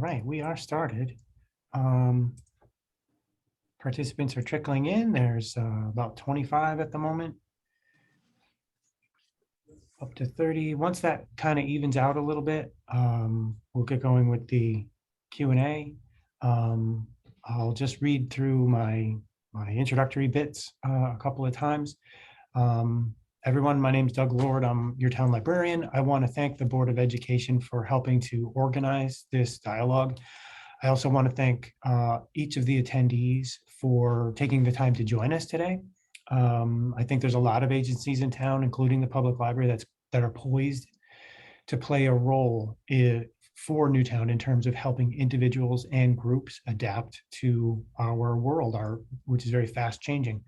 right, we are started. Participants are trickling in. There's about 25 at the moment, up to 30. Once that kind of evens out a little bit, we'll get going with the Q&A. I'll just read through my introductory bits a couple of times. Everyone, my name is Doug Lord. I'm your town librarian. I want to thank the Board of Education for helping to organize this dialogue. I also want to thank each of the attendees for taking the time to join us today. I think there's a lot of agencies in town, including the public library, that are poised to play a role for Newtown in terms of helping individuals and groups adapt to our world, which is very fast changing.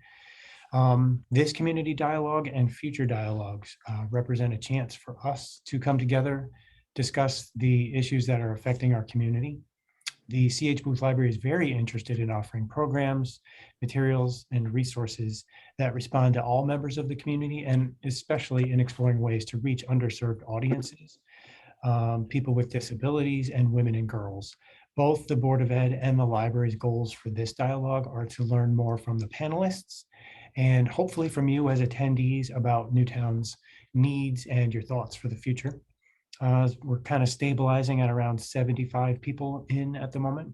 This community dialogue and future dialogues represent a chance for us to come together, discuss the issues that are affecting our community. The CH Booth Library is very interested in offering programs, materials, and resources that respond to all members of the community, and especially in exploring ways to reach underserved audiences, people with disabilities, and women and girls. Both the Board of Ed and the library's goals for this dialogue are to learn more from the panelists and hopefully from you as attendees about Newtown's needs and your thoughts for the future. We're kind of stabilizing at around 75 people in at the moment.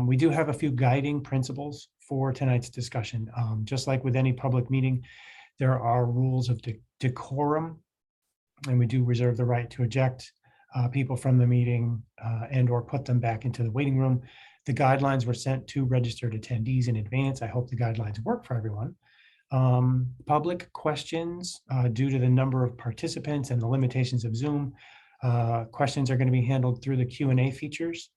We do have a few guiding principles for tonight's discussion. Just like with any public meeting, there are rules of decorum, and we do reserve the right to eject people from the meeting and or put them back into the waiting room. The guidelines were sent to registered attendees in advance. I hope the guidelines work for everyone. Public questions, due to the number of participants and the limitations of Zoom, questions are going to be handled through the Q&A features.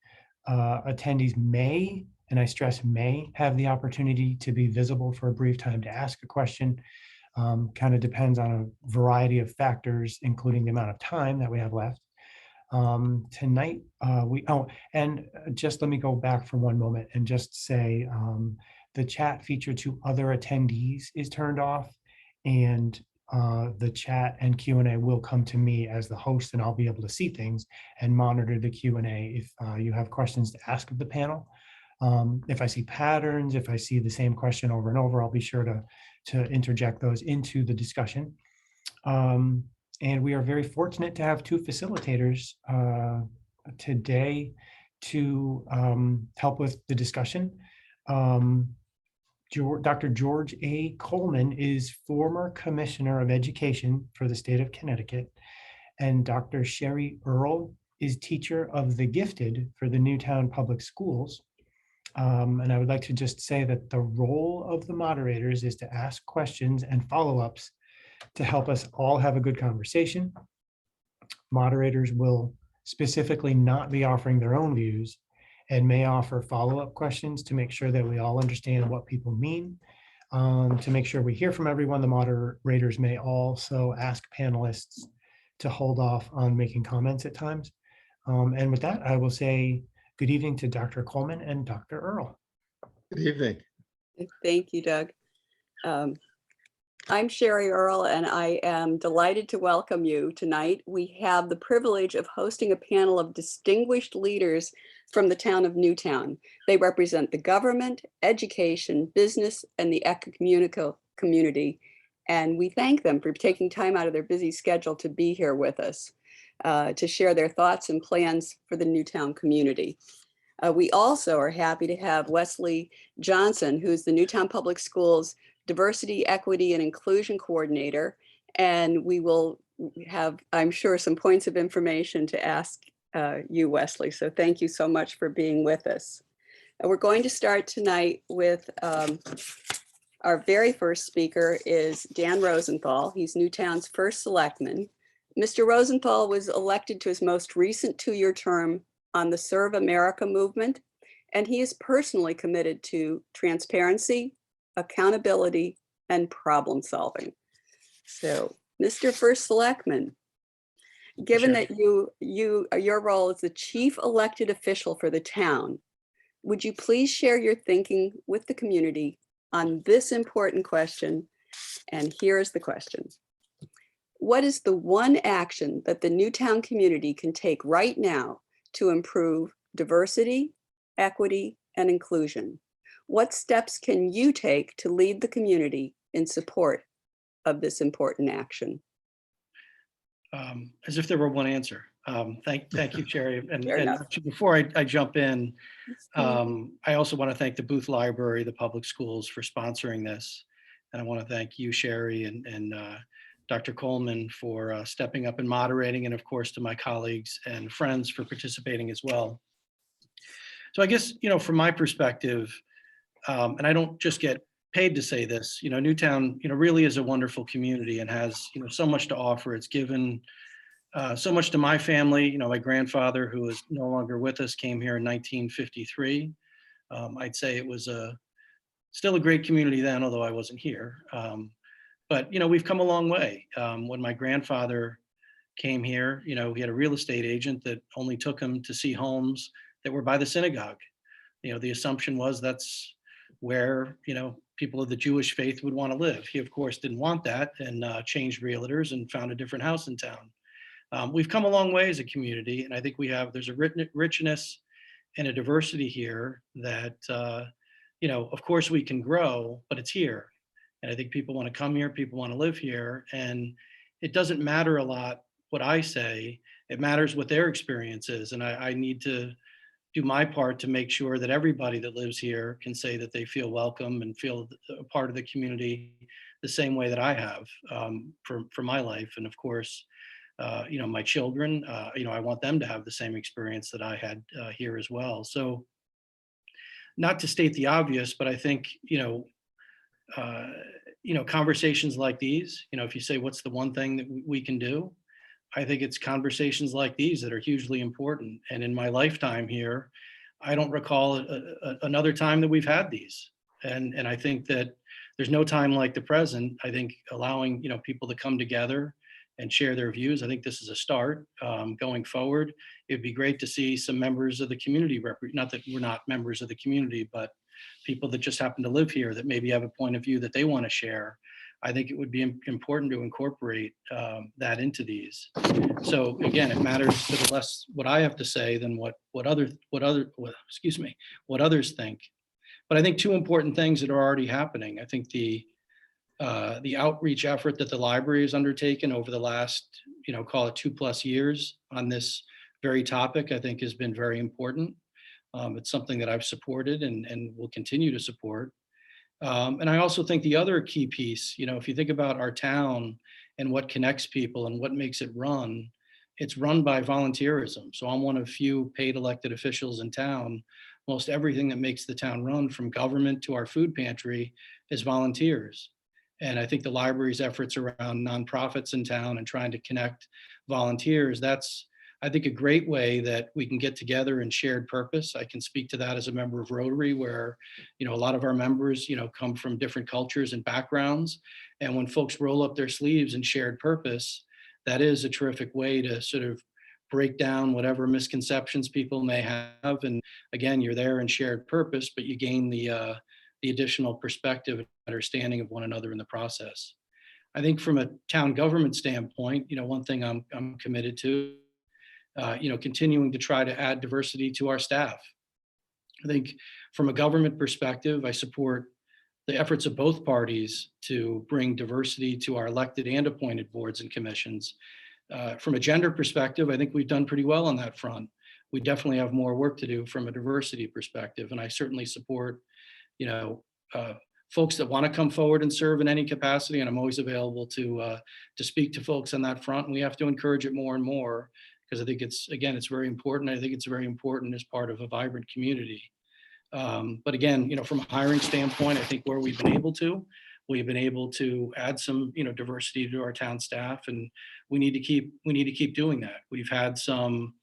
Attendees may, and I stress may, have the opportunity to be visible for a brief time to ask a question. Kind of depends on a variety of factors, including the amount of time that we have left. Tonight, and just let me go back for one moment and just say the chat feature to other attendees is turned off, and the chat and Q&A will come to me as the host, and I'll be able to see things and monitor the Q&A if you have questions to ask of the panel. If I see patterns, if I see the same question over and over, I'll be sure to interject those into the discussion. And we are very fortunate to have two facilitators today to help with the discussion. Dr. George A. Coleman is former Commissioner of Education for the state of Connecticut, and Dr. Sherry Earle is teacher of the gifted for the Newtown Public Schools. And I would like to just say that the role of the moderators is to ask questions and follow-ups to help us all have a good conversation. Moderators will specifically not be offering their own views and may offer follow-up questions to make sure that we all understand what people mean. To make sure we hear from everyone, the moderators may also ask panelists to hold off on making comments at times. And with that, I will say good evening to Dr. Coleman and Dr. Earle. Good evening. Thank you, Doug. I'm Sherry Earle, and I am delighted to welcome you tonight. We have the privilege of hosting a panel of distinguished leaders from the town of Newtown. They represent the government, education, business, and the ecumenical community. And we thank them for taking time out of their busy schedule to be here with us, to share their thoughts and plans for the Newtown community. We also are happy to have Wesley Johnson, who's the Newtown Public Schools Diversity, Equity, and Inclusion Coordinator. And we will have, I'm sure, some points of information to ask you, Wesley. So thank you so much for being with us. And we're going to start tonight with our very first speaker is Dan Rosenthal. He's Newtown's first selectman. Mr. Rosenthal was elected to his most recent two-year term on the Serve America movement, and he is personally committed to transparency, accountability, and problem solving. So, Mr. First Selectman, given that your role as the chief elected official for the town, would you please share your thinking with the community on this important question? And here is the question. What is the one action that the Newtown community can take right now to improve diversity, equity, and inclusion. What steps can you take to lead the community in support of this important action? As if there were one answer. Thank you, Sherry. And Fair enough. actually, before I jump in, I also want to thank the Booth Library, the public schools for sponsoring this. And I want to thank you, Sherry, and Dr. Coleman for stepping up and moderating, and of course to my colleagues and friends for participating as well. So I guess, from my perspective, and I don't just get paid to say this, Newtown, really is a wonderful community and has, so much to offer. It's given so much to my family. My grandfather, who is no longer with us, came here in 1953. I'd say it was still a great community then, although I wasn't here. But, we've come a long way. When my grandfather came here, he had a real estate agent that only took him to see homes that were by the synagogue. The assumption was that's where, people of the Jewish faith would want to live. He, of course, didn't want that and changed realtors and found a different house in town. We've come a long way as a community, and I think there's a richness and a diversity here that, of course we can grow, but it's here. And I think people want to come here, people want to live here, and it doesn't matter a lot what I say, it matters what their experience is. And I need to do my part to make sure that everybody that lives here can say that they feel welcome and feel a part of the community the same way that I have for my life. And of course, my children, I want them to have the same experience that I had here as well. So not to state the obvious, but I think, conversations like these, if you say, what's the one thing that we can do? I think it's conversations like these that are hugely important. And in my lifetime here, I don't recall another time that we've had these. And I think that there's no time like the present. I think allowing, people to come together and share their views, I think this is a start. Going forward, it'd be great to see some members of the community, not that we're not members of the community, but people that just happen to live here that maybe have a point of view that they want to share. I think it would be important to incorporate that into these. So again, it matters to the less what I have to say than what others think. But I think two important things that are already happening. I think the outreach effort that the library has undertaken over the last, call it 2+ years on this very topic, I think has been very important. It's something that I've supported and will continue to support. And I also think the other key piece, if you think about our town and what connects people and what makes it run, it's run by volunteerism. So I'm one of few paid elected officials in town. Most everything that makes the town run, from government to our food pantry, is volunteers. And I think the library's efforts around nonprofits in town and trying to connect volunteers, that's, I think, a great way that we can get together in shared purpose. I can speak to that as a member of Rotary, where, a lot of our members, come from different cultures and backgrounds. And when folks roll up their sleeves in shared purpose, that is a terrific way to sort of break down whatever misconceptions people may have. And again, you're there in shared purpose, but you gain the additional perspective and understanding of one another in the process. I think from a town government standpoint, one thing I'm committed to, continuing to try to add diversity to our staff. I think from a government perspective, I support the efforts of both parties to bring diversity to our elected and appointed boards and commissions. From a gender perspective, I think we've done pretty well on that front. We definitely have more work to do from a diversity perspective, and I certainly support, folks that want to come forward and serve in any capacity, and I'm always available to speak to folks on that front. And we have to encourage it more and more, because I think it's very important. I think it's very important as part of a vibrant community. But again, from a hiring standpoint, I think where we've been able to add some, diversity to our town staff, and we need to keep doing that. We've had some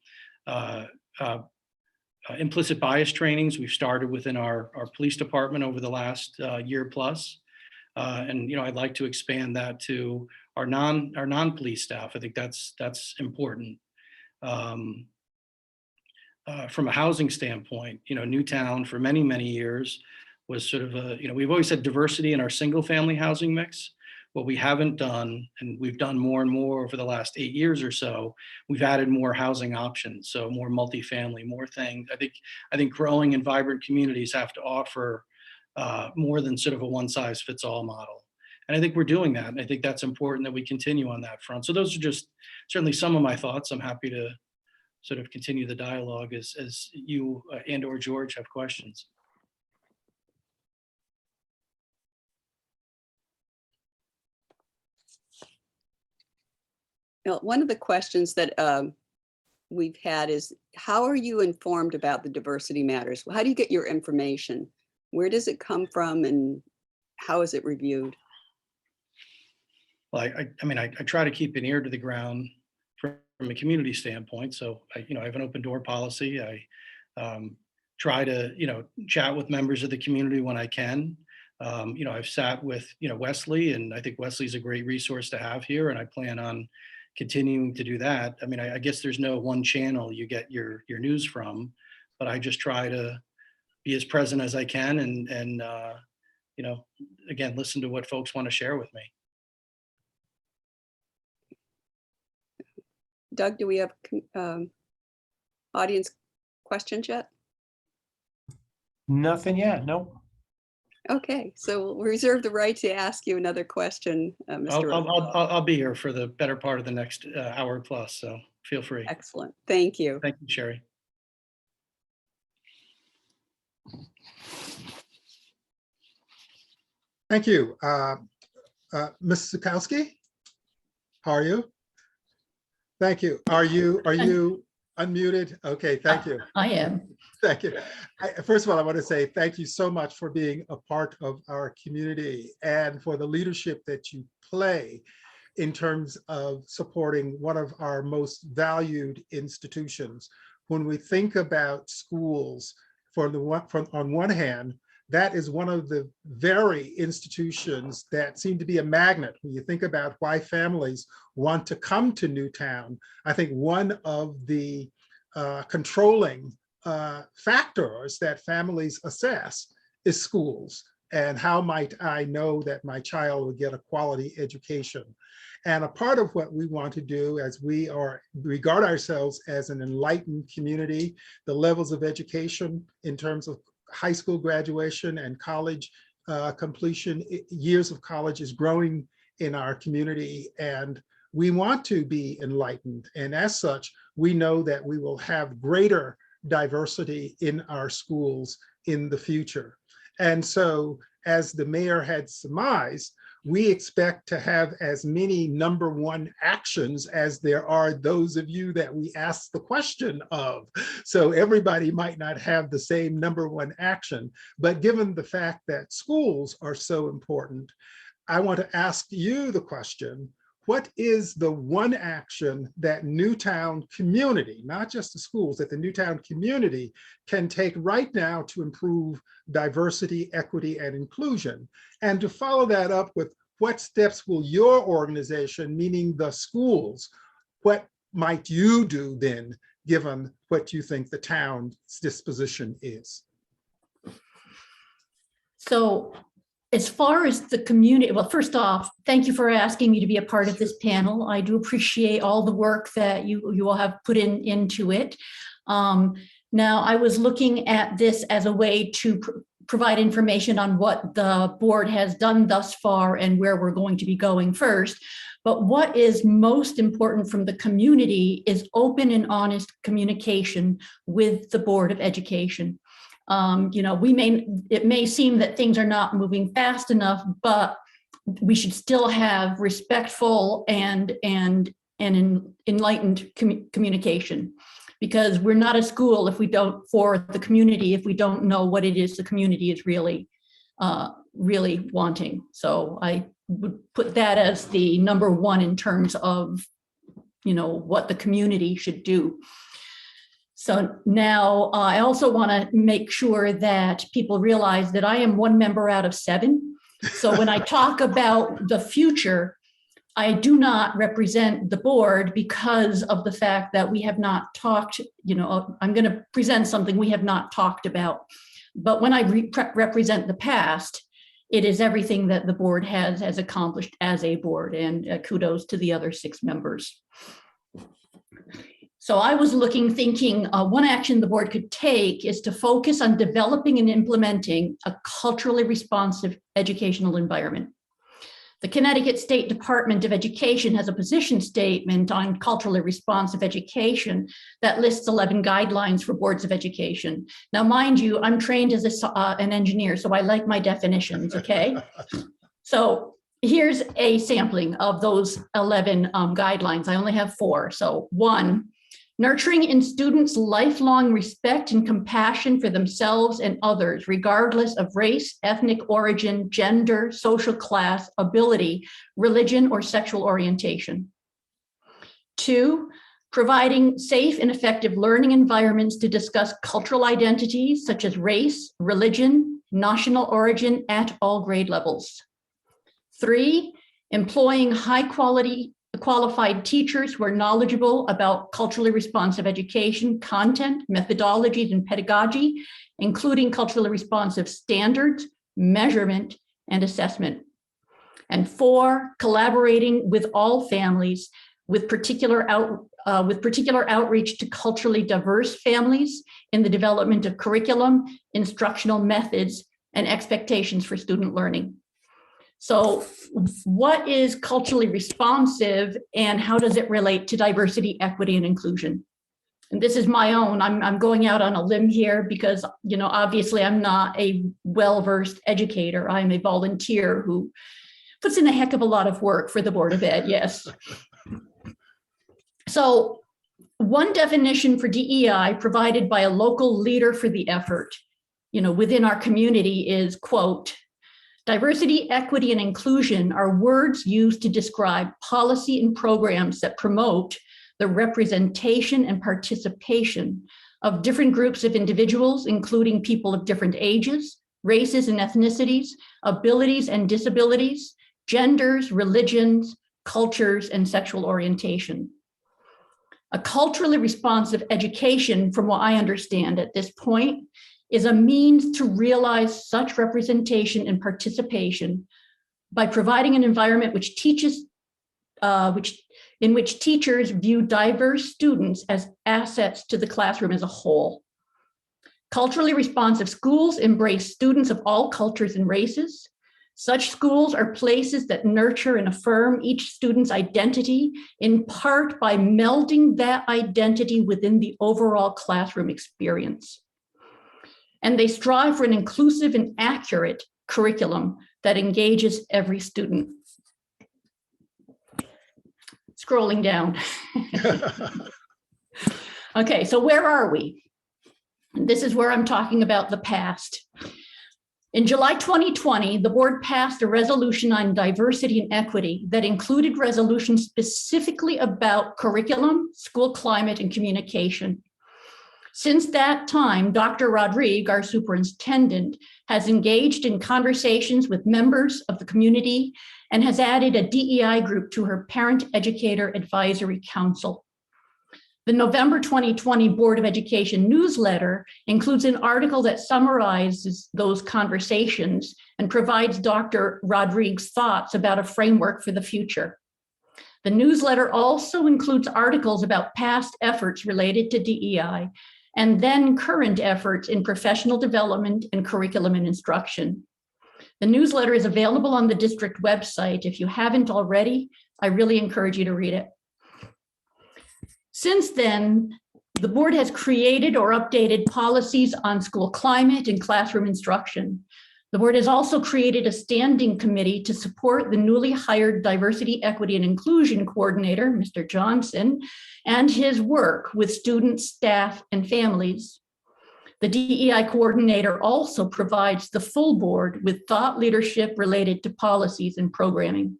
implicit bias trainings we've started within our police department over the last year plus. And I'd like to expand that to our non-police staff. I think that's important. From a housing standpoint, Newtown for many, many years was sort of we've always had diversity in our single family housing mix, What we haven't done, and we've done more and more over the last 8 years or so, we've added more housing options, so more multifamily, more things. I think growing and vibrant communities have to offer more than sort of a one size fits all model. And I think we're doing that. And I think that's important that we continue on that front. So those are just certainly some of my thoughts. I'm happy to sort of continue the dialogue as you and or George have questions. Now, one of the questions that we've had is, how are you informed about the diversity matters? How do you get your information? Where does it come from and how is it reviewed? Well, I mean, I try to keep an ear to the ground from a community standpoint. So I have an open door policy. I try to, chat with members of the community when I can. I've sat with, Wesley, and I think Wesley's a great resource to have here. And I plan on continuing to do that. I mean, I guess there's no one channel you get your news from, but I just try to be as present as I can and again, listen to what folks want to share with me. Doug, do we have audience questions yet? Nothing yet, nope. Okay, so we'll reserve the right to ask you another question, Mr. Rosenthal. I'll be here for the better part of the next hour plus, so feel free. Excellent, thank you. Thank you, Sherry. Thank you. Ms. Zukowski, how are you? Thank you. Are you unmuted? Okay, thank you. I am. Thank you. First of all, I want to say thank you so much for being a part of our community and for the leadership that you play in terms of supporting one of our most valued institutions. When we think about schools, on one hand, that is one of the very institutions that seem to be a magnet. When you think about why families want to come to Newtown, I think one of the controlling factors that families assess is schools. And how might I know that my child will get a quality education? And a part of what we want to do, as we regard ourselves as an enlightened community, the levels of education in terms of high school graduation and college completion, years of college is growing in our community, and we want to be enlightened. And as such, we know that we will have greater diversity in our schools in the future. And so, as the mayor had surmised, we expect to have as many number one actions as there are those of you that we ask the question of. So everybody might not have the same number one action, but given the fact that schools are so important, I want to ask you the question, what is the one action that Newtown community, not just the schools, that the Newtown community can take right now to improve diversity, equity, and inclusion? And to follow that up with, what steps will your organization, meaning the schools, what might you do then, given what you think the town's disposition is? So as far as the community, well, first off, thank you for asking me to be a part of this panel. I do appreciate all the work that you all have put into it. Now, I was looking at this as a way to provide information on what the board has done thus far and where we're going to be going first. But what is most important from the community is open and honest communication with the Board of Education. It may seem that things are not moving fast enough, but we should still have respectful and enlightened communication, because we're not a school if we don't, for the community, if we don't know what it is the community is really wanting. So I would put that as the number one in terms of, what the community should do. So now I also want to make sure that people realize that I am one member out of 7. So when I talk about the future, I do not represent the board because of the fact that we have not talked, I'm going to present something we have not talked about. But when I represent the past, it is everything that the board has accomplished as a board, and kudos to the other 6 members. So I was thinking one action the board could take is to focus on developing and implementing a culturally responsive educational environment. The Connecticut State Department of Education has a position statement on culturally responsive education that lists 11 guidelines for boards of education. Now, mind you, I'm trained as an engineer, so I like my definitions, okay? So here's a sampling of those 11 guidelines. I only have 4. So 1, nurturing in students lifelong respect and compassion for themselves and others, regardless of race, ethnic origin, gender, social class, ability, religion, or sexual orientation. 2, providing safe and effective learning environments to discuss cultural identities such as race, religion, national origin at all grade levels. 3, employing qualified teachers who are knowledgeable about culturally responsive education, content, methodologies, and pedagogy, including culturally responsive standards, measurement, and assessment. And 4, collaborating with all families with particular outreach to culturally diverse families in the development of curriculum, instructional methods, and expectations for student learning. So what is culturally responsive and how does it relate to diversity, equity, and inclusion? And this is my own, I'm going out on a limb here because, you know, obviously I'm not a well-versed educator. I'm a volunteer who puts in a heck of a lot of work for the Board of Ed, yes. So one definition for DEI provided by a local leader for the effort, you know, within our community is, quote, diversity, equity, and inclusion are words used to describe policy and programs that promote the representation and participation of different groups of individuals, including people of different ages, races and ethnicities, abilities and disabilities, genders, religions, cultures, and sexual orientation. A culturally responsive education, from what I understand at this point, is a means to realize such representation and participation by providing an environment which teaches, in which teachers view diverse students as assets to the classroom as a whole. Culturally responsive schools embrace students of all cultures and races. Such schools are places that nurture and affirm each student's identity, in part by melding that identity within the overall classroom experience. And they strive for an inclusive and accurate curriculum that engages every student. Scrolling down. Okay, so where are we? This is where I'm talking about the past. In July 2020, the board passed a resolution on diversity and equity that included resolutions specifically about curriculum, school climate, and communication. Since that time, Dr. Rodrigue, our superintendent, has engaged in conversations with members of the community and has added a DEI group to her Parent Educator Advisory Council. The November 2020 Board of Education newsletter includes an article that summarizes those conversations and provides Dr. Rodrigue's thoughts about a framework for the future. The newsletter also includes articles about past efforts related to DEI and then current efforts in professional development and curriculum and instruction. The newsletter is available on the district website. If you haven't already, I really encourage you to read it. Since then, the board has created or updated policies on school climate and classroom instruction. The board has also created a standing committee to support the newly hired diversity, equity, and inclusion coordinator, Mr. Johnson, and his work with students, staff, and families. The DEI coordinator also provides the full board with thought leadership related to policies and programming.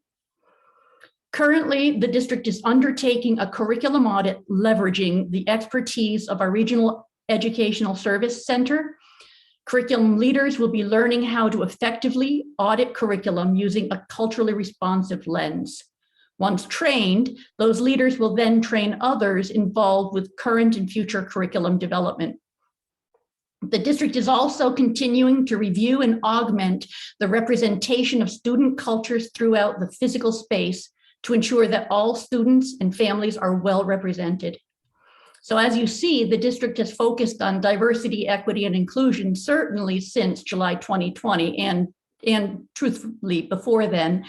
Currently, the district is undertaking a curriculum audit leveraging the expertise of our Regional Educational Service Center. Curriculum leaders will be learning how to effectively audit curriculum using a culturally responsive lens. Once trained, those leaders will then train others involved with current and future curriculum development. The district is also continuing to review and augment the representation of student cultures throughout the physical space to ensure that all students and families are well represented. So as you see, the district has focused on diversity, equity, and inclusion, certainly since July 2020, and truthfully before then,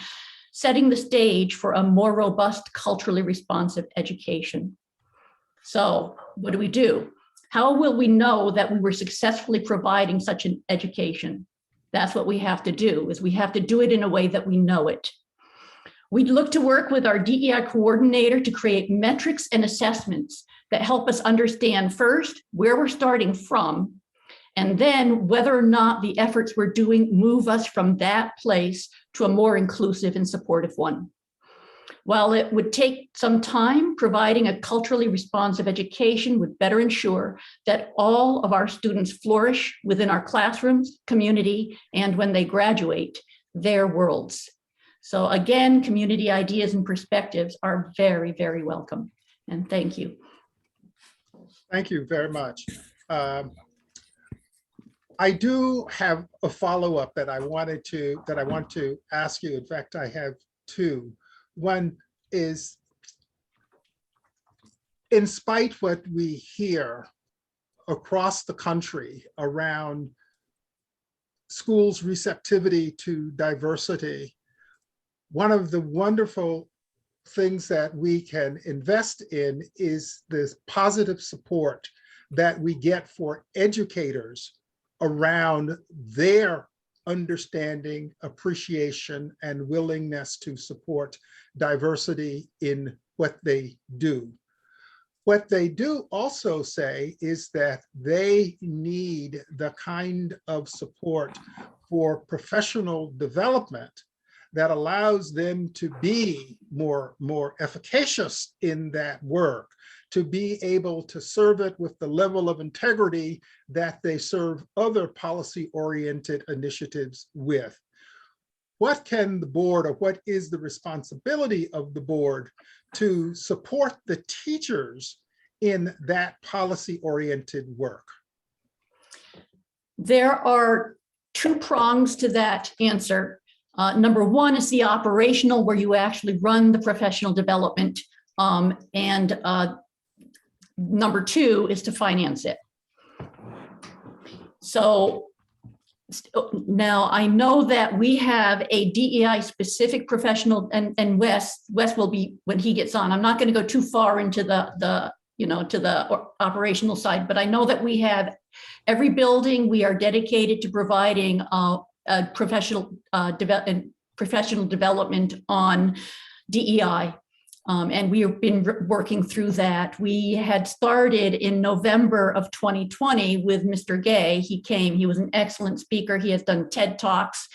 setting the stage for a more robust, culturally responsive education. So what do? How will we know that we were successfully providing such an education? That's what we have to do, is we have to do it in a way that we know it. We'd look to work with our DEI coordinator to create metrics and assessments that help us understand first where we're starting from, and then whether or not the efforts we're doing move us from that place to a more inclusive and supportive one. While it would take some time, providing a culturally responsive education would better ensure that all of our students flourish within our classrooms, community, and when they graduate, their worlds. So again, community ideas and perspectives are very, very welcome. And thank you. Thank you very much. I do have a follow-up that I want to ask you. In fact, I have two. One is, in spite what we hear across the country around schools' receptivity to diversity, one of the wonderful things that we can invest in is this positive support that we get for educators around their understanding, appreciation, and willingness to support diversity in what they do. What they do also say is that they need the kind of support for professional development that allows them to be more efficacious in that work, to be able to serve it with the level of integrity that they serve other policy-oriented initiatives with. What can the board, or what is the responsibility of the board to support the teachers in that policy-oriented work? There are two prongs to that answer. Number one is the operational, where you actually run the professional development, and number two is to finance it. So now I know that we have a DEI specific professional, and Wes will be, when he gets on, I'm not going to go too far into the operational side, but I know that we have every building, we are dedicated to providing professional development on DEI. And we have been working through that. We had started in November of 2020 with Mr. Gay. He came, he was an excellent speaker. He has done TED Talks,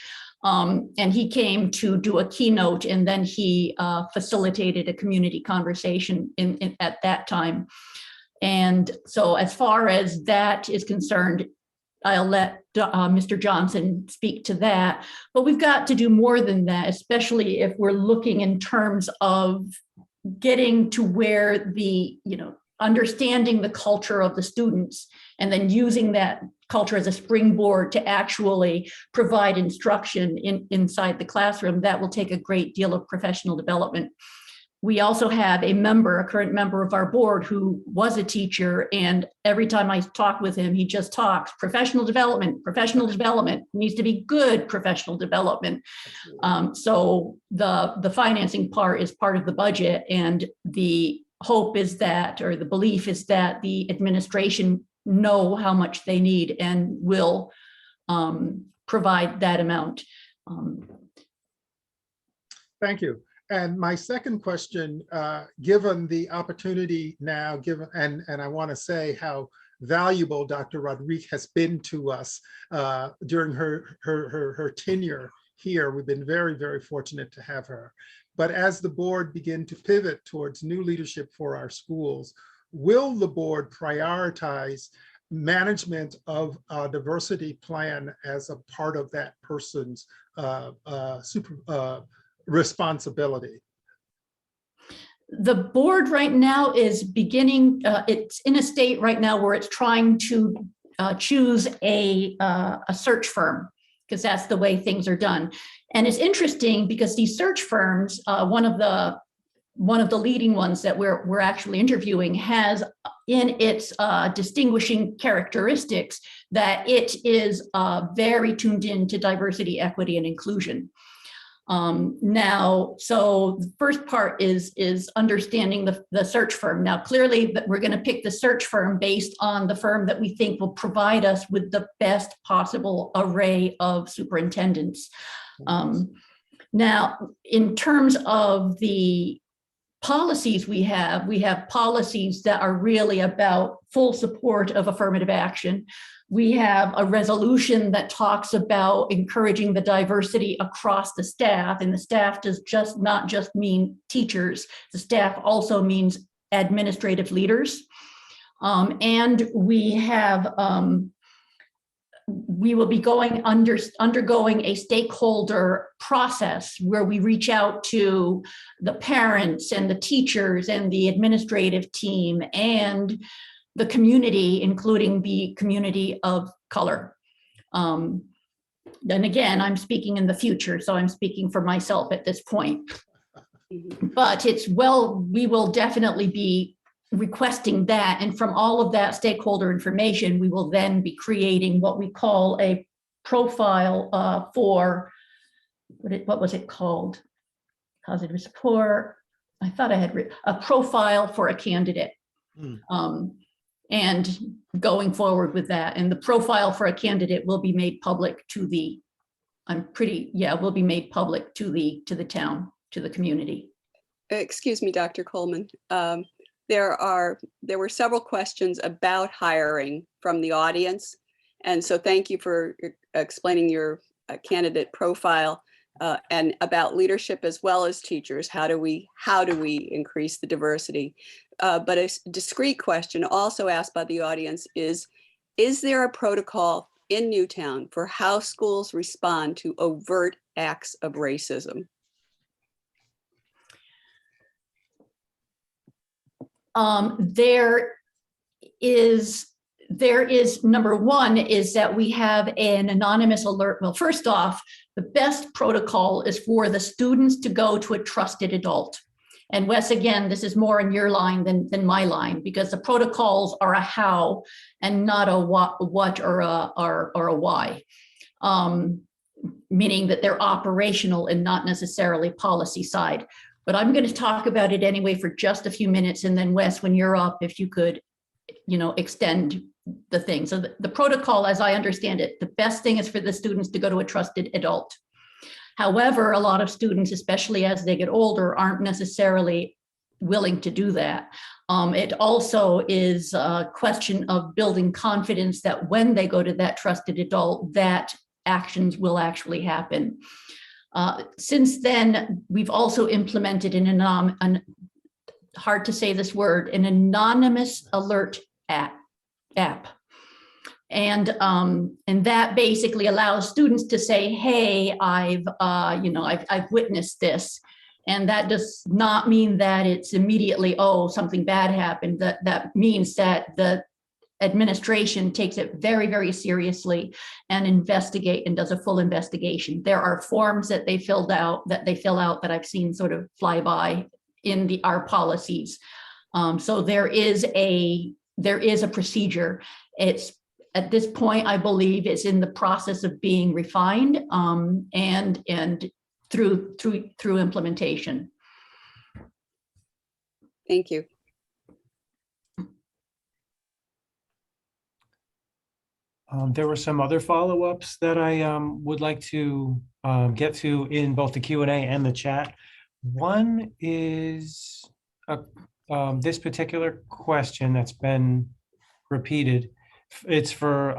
and he came to do a keynote, and then he facilitated a community conversation at that time. And so as far as that is concerned, I'll let Mr. Johnson speak to that, but we've got to do more than that, especially if we're looking in terms of getting to where the, understanding the culture of the students and then using that culture as a springboard to actually provide instruction inside the classroom. That will take a great deal of professional development. We also have a current member of our board who was a teacher, and every time I talk with him, he just talks professional development needs to be good professional development. So the financing part is part of the budget, and the hope is that, or the belief is that the administration know how much they need and will provide that amount. Thank you. And my second question, given the opportunity now, and I want to say how valuable Dr. Rodriguez has been to us during her tenure here. We've been very, very fortunate to have her. But as the board begin to pivot towards new leadership for our schools, will the board prioritize management of a diversity plan as a part of that person's responsibility? The board right now is beginning, it's in a state right now where it's trying to choose a search firm, because that's the way things are done. And it's interesting because these search firms, one of the leading ones that we're actually interviewing has in its distinguishing characteristics that it is very tuned in to diversity, equity, and inclusion. Now, so the first part is understanding the search firm. Now, clearly, we're going to pick the search firm based on the firm that we think will provide us with the best possible array of superintendents. Now, in terms of the policies we have policies that are really about full support of affirmative action. We have a resolution that talks about encouraging the diversity across the staff, and the staff does not just mean teachers. The staff also means administrative leaders. And we have we will be undergoing a stakeholder process where we reach out to the parents and the teachers and the administrative team and the community, including the community of color. Then again, I'm speaking in the future, so I'm speaking for myself at this point. But we will definitely be requesting that, and from all of that stakeholder information, we will then be creating what we call a profile for, what was it called? Positive support. I thought I had a profile for a candidate. And going forward with that, and the profile for a candidate will be made public to the, will be made public to the town, to the community. Excuse me, Dr. Coleman. There were several questions about hiring from the audience. And so thank you for explaining your candidate profile and about leadership as well as teachers. How do we increase the diversity? But a discrete question also asked by the audience is there a protocol in Newtown for how schools respond to overt acts of racism? There is number one is that we have an anonymous alert. Well, first off, the best protocol is for the students to go to a trusted adult. And Wes, again, this is more in your line than my line, because the protocols are a how and not a what or a why. Meaning that they're operational and not necessarily policy side. But I'm going to talk about it anyway for just a few minutes, and then Wes, when you're up, if you could, extend the thing. So the protocol, as I understand it, the best thing is for the students to go to a trusted adult. However, a lot of students, especially as they get older, aren't necessarily willing to do that. It also is a question of building confidence that when they go to that trusted adult, that actions will actually happen. Since then, we've also implemented an hard to say this word, an anonymous alert app. And that basically allows students to say, hey, I've witnessed this. And that does not mean that it's immediately, oh, something bad happened. That means that the administration takes it very, very seriously and does a full investigation. There are forms that they fill out that I've seen sort of fly by in our policies. So there is a procedure. It's at this point, I believe it's in the process of being refined and through implementation. Thank you. There were some other follow-ups that I would like to get to in both the Q&A and the chat. One is this particular question that's been repeated. It's for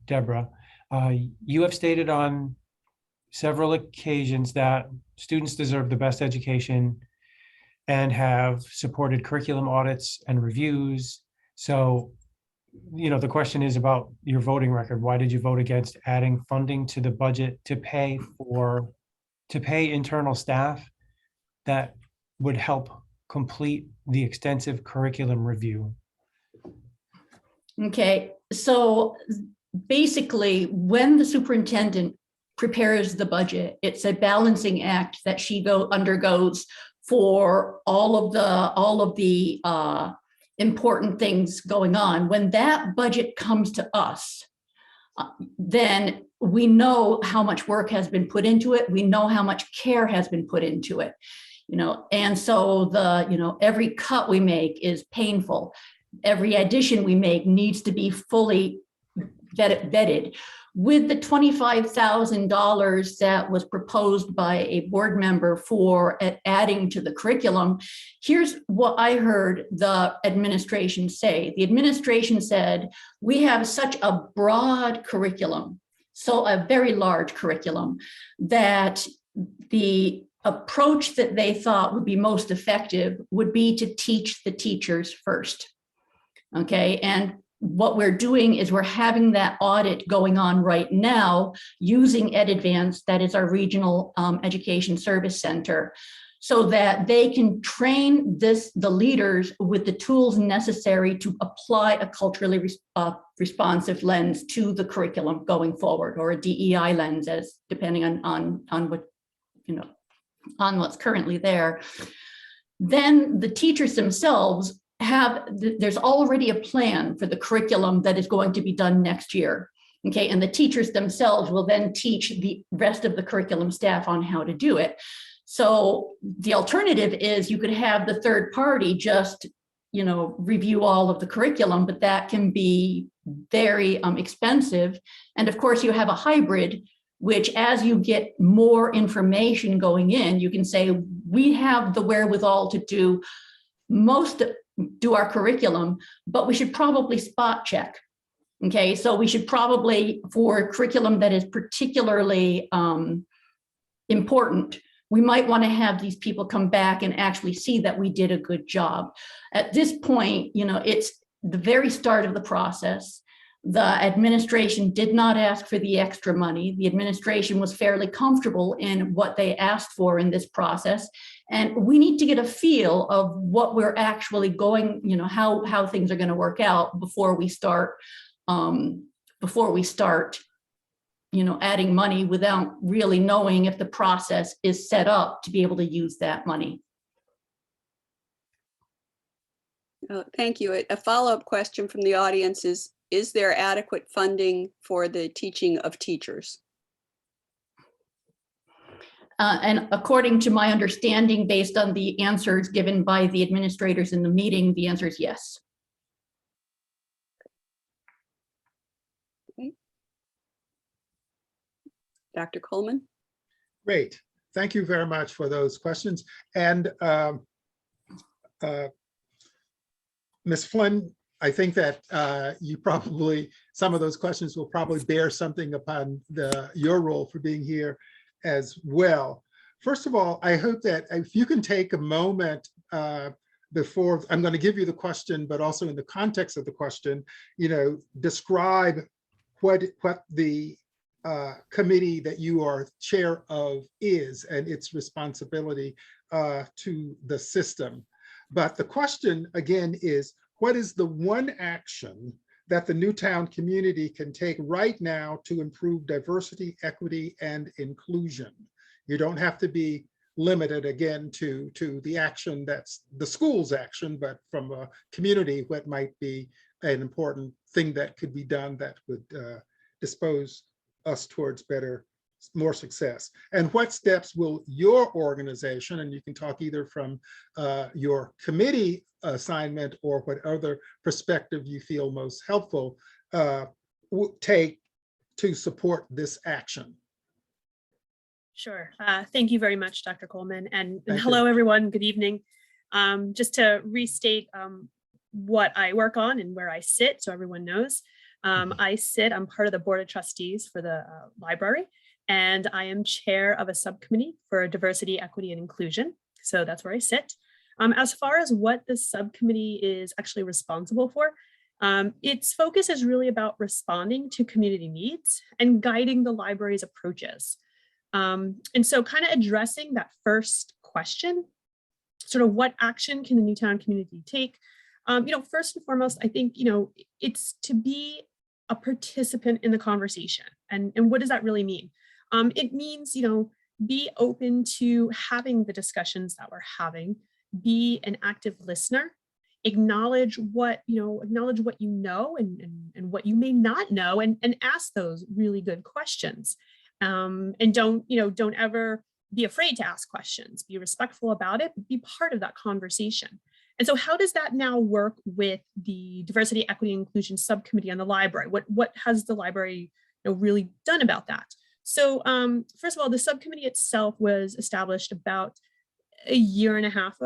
Deborah. You have stated on several occasions that students deserve the best education and have supported curriculum audits and reviews. So, the question is about your voting record. Why did you vote against adding funding to the budget to pay internal staff that would help complete the extensive curriculum review? Okay, so basically, when the superintendent prepares the budget, it's a balancing act that she undergoes for all of the important things going on. When that budget comes to us, then we know how much work has been put into it. We know how much care has been put into it, and so every cut we make is painful. Every addition we make needs to be fully vetted. With the $25,000 that was proposed by a board member for adding to the curriculum, here's what I heard the administration say. The administration said, we have such a broad curriculum, so a very large curriculum, that the approach that they thought would be most effective would be to teach the teachers first. Okay, and what we're doing is we're having that audit going on right now using EdAdvance, that is our regional education service center, so that they can train the leaders with the tools necessary to apply a culturally responsive lens to the curriculum going forward, or a DEI lens, as depending on what, on what's currently there. Then the teachers themselves there's already a plan for the curriculum that is going to be done next year. Okay, and the teachers themselves will then teach the rest of the curriculum staff on how to do it. So the alternative is you could have the third party just, review all of the curriculum, but that can be very expensive. And of course, you have a hybrid, which as you get more information going in, you can say, we have the wherewithal to do our curriculum, but we should probably spot check. Okay, so we should probably, for curriculum that is particularly important, we might want to have these people come back and actually see that we did a good job. At this point, it's the very start of the process. The administration did not ask for the extra money. The administration was fairly comfortable in what they asked for in this process. And we need to get a feel of what we're actually going, how things are going to work out before we start, adding money without really knowing if the process is set up to be able to use that money. Thank you. A follow-up question from the audience is there adequate funding for the teaching of teachers? And according to my understanding, based on the answers given by the administrators in the meeting, the answer is yes. Okay. Dr. Coleman? Great. Thank you very much for those questions. And Ms. Flynn, I think that some of those questions will probably bear something upon your role for being here as well. First of all, I hope that if you can take a moment before, I'm going to give you the question, but also in the context of the question, describe what the committee that you are chair of is and its responsibility to the system. But the question again is, what is the one action that the Newtown community can take right now to improve diversity, equity, and inclusion? You don't have to be limited again to the action that's the school's action, but from a community, what might be an important thing that could be done that would dispose us towards more success. And what steps will your organization, and you can talk either from your committee assignment or what other perspective you feel most helpful, take to support this action? Sure. Thank you very much, Dr. Coleman. And Thank hello, you. everyone. Good evening. Just to restate what I work on and where I sit so everyone knows. I'm part of the Board of Trustees for the library, and I am chair of a subcommittee for diversity, equity, and inclusion. So that's where I sit. As far as what the subcommittee is actually responsible for, its focus is really about responding to community needs and guiding the library's approaches. And so kind of addressing that first question, sort of what action can the Newtown community take? First and foremost, I think, it's to be a participant in the conversation. And what does that really mean? It means, be open to having the discussions that we're having, be an active listener, acknowledge what you know and what you may not know, and ask those really good questions. And don't ever be afraid to ask questions, be respectful about it, but be part of that conversation. And so how does that now work with the Diversity, Equity, and Inclusion Subcommittee on the library? What has the library really done about that? So first of all, the subcommittee itself was established about a year and a half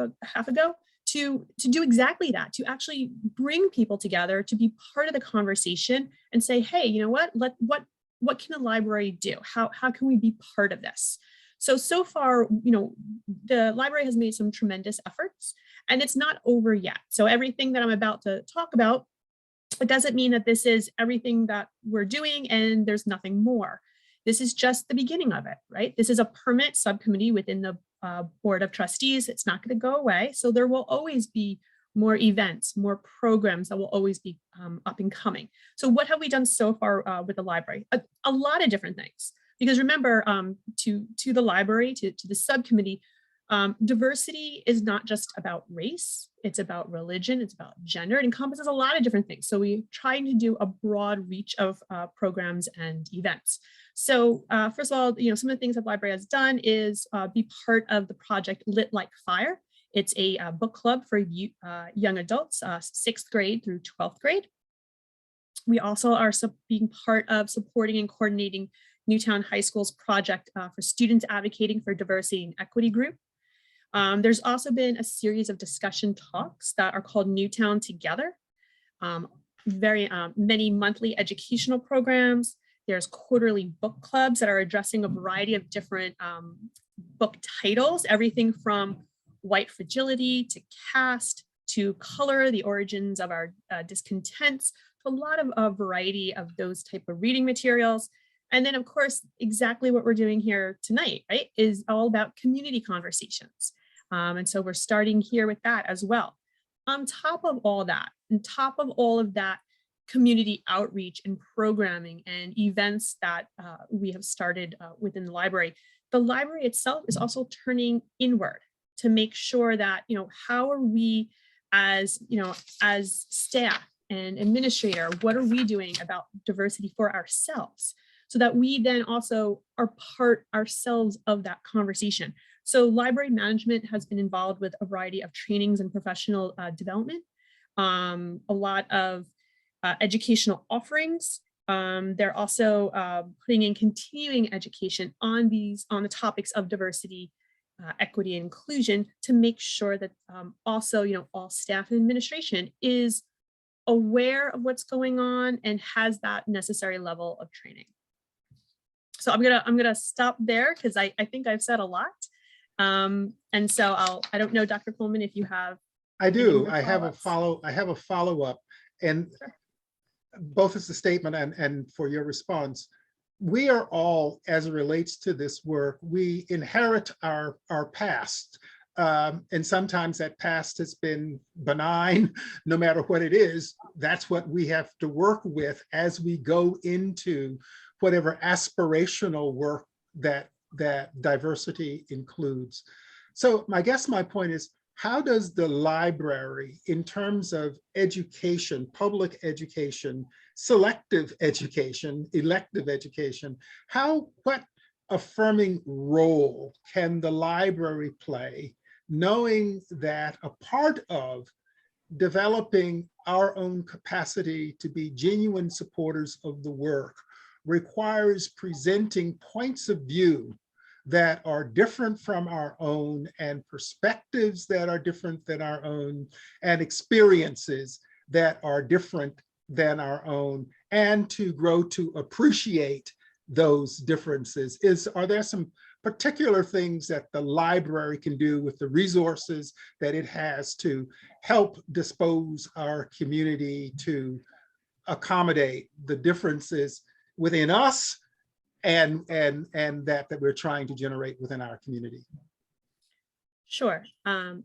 ago to do exactly that, to actually bring people together, to be part of the conversation and say, hey, you know what can the library do? How can we be part of this? So far, the library has made some tremendous efforts, and it's not over yet. So everything that I'm about to talk about, it doesn't mean that this is everything that we're doing and there's nothing more. This is just the beginning of it, right? This is a permanent subcommittee within the Board of Trustees. It's not going to go away. So there will always be more events, more programs that will always be up and coming. So what have we done so far with the library? A lot of different things. Because remember, to the library, to the subcommittee, diversity is not just about race, it's about religion, it's about gender, it encompasses a lot of different things. So we're trying to do a broad reach of programs and events. So first of all, some of the things that the library has done is be part of the project Lit Like Fire. It's a book club for young adults, 6th grade through 12th grade. We also are being part of supporting and coordinating Newtown High School's project for students advocating for diversity and equity group. There's also been a series of discussion talks that are called Newtown Together. Many monthly educational programs. There's quarterly book clubs that are addressing a variety of different book titles, everything from White Fragility to Caste to Color, the origins of our discontents, to a lot of a variety of those type of reading materials. And then, of course, exactly what we're doing here tonight, right, is all about community conversations. And so we're starting here with that as well. On top of all that, community outreach and programming and events that we have started within the library itself is also turning inward to make sure that, how are we as staff and administrator, what are we doing about diversity for ourselves? So that we then also are part ourselves of that conversation. So library management has been involved with a variety of trainings and professional development, a lot of educational offerings. They're also putting in continuing education on the topics of diversity, equity, and inclusion to make sure that also, all staff and administration is aware of what's going on and has that necessary level of training. So I'm gonna stop there because I think I've said a lot. And so I don't know, Dr. Coleman, if you have. I do. I have a follow-up, and both as a statement and for your response. We are all, as it relates to this work, we inherit our past. And sometimes that past has been benign. No matter what it is, that's what we have to work with as we go into whatever aspirational work that diversity includes. So my point is, how does the library, in terms of education, public education, selective education, elective education, what affirming role can the library play, knowing that a part of developing our own capacity to be genuine supporters of the work requires presenting points of view that are different from our own, and perspectives that are different than our own, and experiences that are different than our own, and to grow to appreciate those differences? Are there some particular things that the library can do with the resources that it has to help dispose our community to accommodate the differences within us and that we're trying to generate within our community? Sure.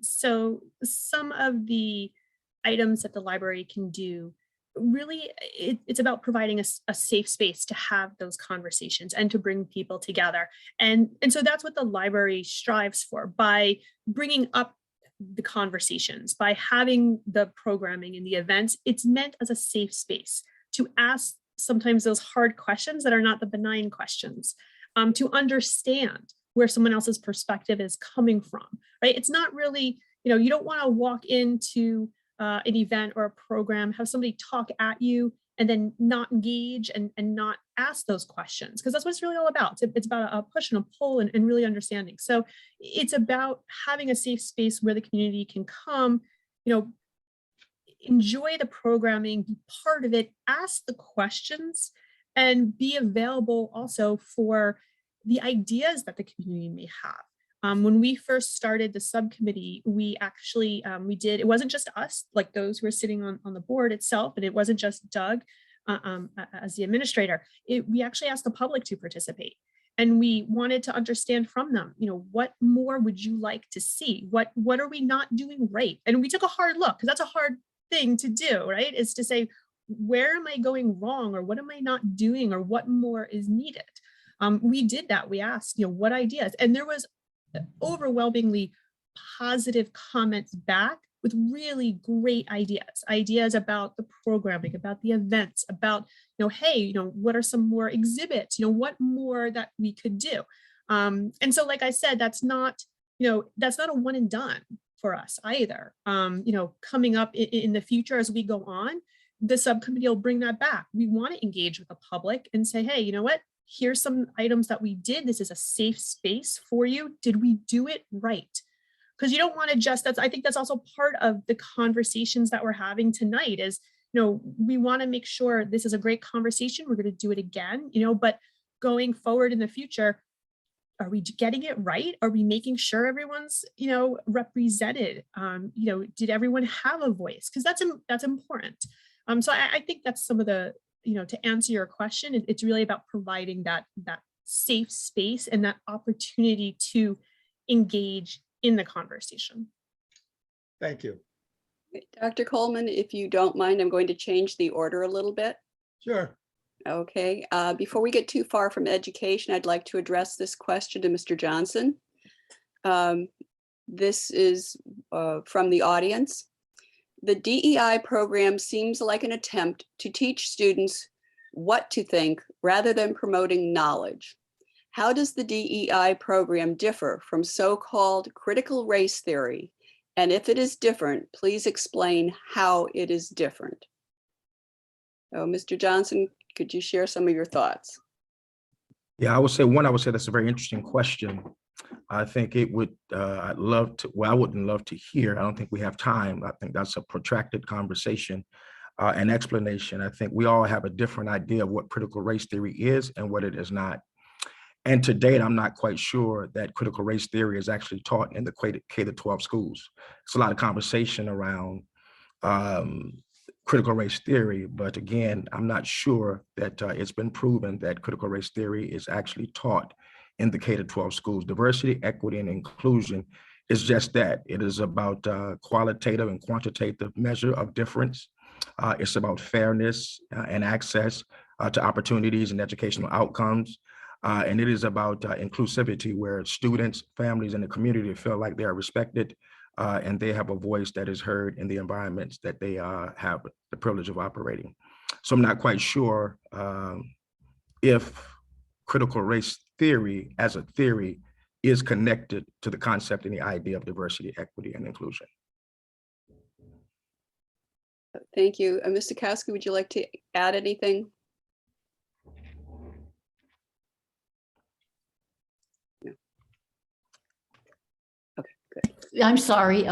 So some of the items that the library can do, really it's about providing a safe space to have those conversations and to bring people together. And so that's what the library strives for by bringing up the conversations, by having the programming and the events. It's meant as a safe space to ask sometimes those hard questions that are not the benign questions, to understand where someone else's perspective is coming from, right? It's not really, you don't want to walk into an event or a program, have somebody talk at you and then not engage and not ask those questions, because that's what it's really all about. It's about a push and a pull and really understanding. So it's about having a safe space where the community can come, enjoy the programming, be part of it, ask the questions, and be available also for the ideas that the community may have. When we first started the subcommittee, we actually, it wasn't just us, like those who were sitting on the board itself, and it wasn't just Doug as the administrator. We actually asked the public to participate. And we wanted to understand from them, what more would you like to see? What are we not doing right? And we took a hard look, because that's a hard thing to do, right? Is to say, where am I going wrong, or what am I not doing, or what more is needed? We did that. We asked, what ideas? And there was overwhelmingly positive comments back with really great ideas about the programming, about the events, about, hey, what are some more exhibits, what more that we could do. And so, like I said, that's not a one and done for us either. Coming up in the future as we go on, the subcommittee will bring that back. We want to engage with the public and say, hey, you know what? Here's some items that we did. This is a safe space for you. Did we do it right? Because you don't want to just, I think that's also part of the conversations that we're having tonight is, we want to make sure this is a great conversation. We're going to do it again, but going forward in the future, are we getting it right? Are we making sure everyone's, represented? Did everyone have a voice? Because that's important. So I think that's some of the, to answer your question, it's really about providing that safe space and that opportunity to engage in the conversation. Thank you. Dr. Coleman, if you don't mind, I'm going to change the order a little bit. Sure. Okay, before we get too far from education, I'd like to address this question to Mr. Johnson. This is from the audience. The DEI program seems like an attempt to teach students what to think rather than promoting knowledge. How does the DEI program differ from so-called critical race theory? And if it is different, please explain how it is different. So, Mr. Johnson, could you share some of your thoughts? Yeah, I would say that's a very interesting question. I think it would, I wouldn't love to hear. I don't think we have time. I think that's a protracted conversation and explanation. I think we all have a different idea of what critical race theory is and what it is not. And to date, I'm not quite sure that critical race theory is actually taught in the K-12 schools. It's a lot of conversation around critical race theory, but again, I'm not sure that it's been proven that critical race theory is actually taught in the K-12 schools. Diversity, equity, and inclusion is just that. It is about qualitative and quantitative measure of difference. It's about fairness and access to opportunities and educational outcomes. And it is about inclusivity, where students, families, and the community feel like they are respected and they have a voice that is heard in the environments that they have the privilege of operating. So I'm not quite sure if critical race theory as a theory is connected to the concept and the idea of diversity, equity, and inclusion. Thank you. Mr. Caskey, would you like to add anything? No. Okay, good. I'm sorry.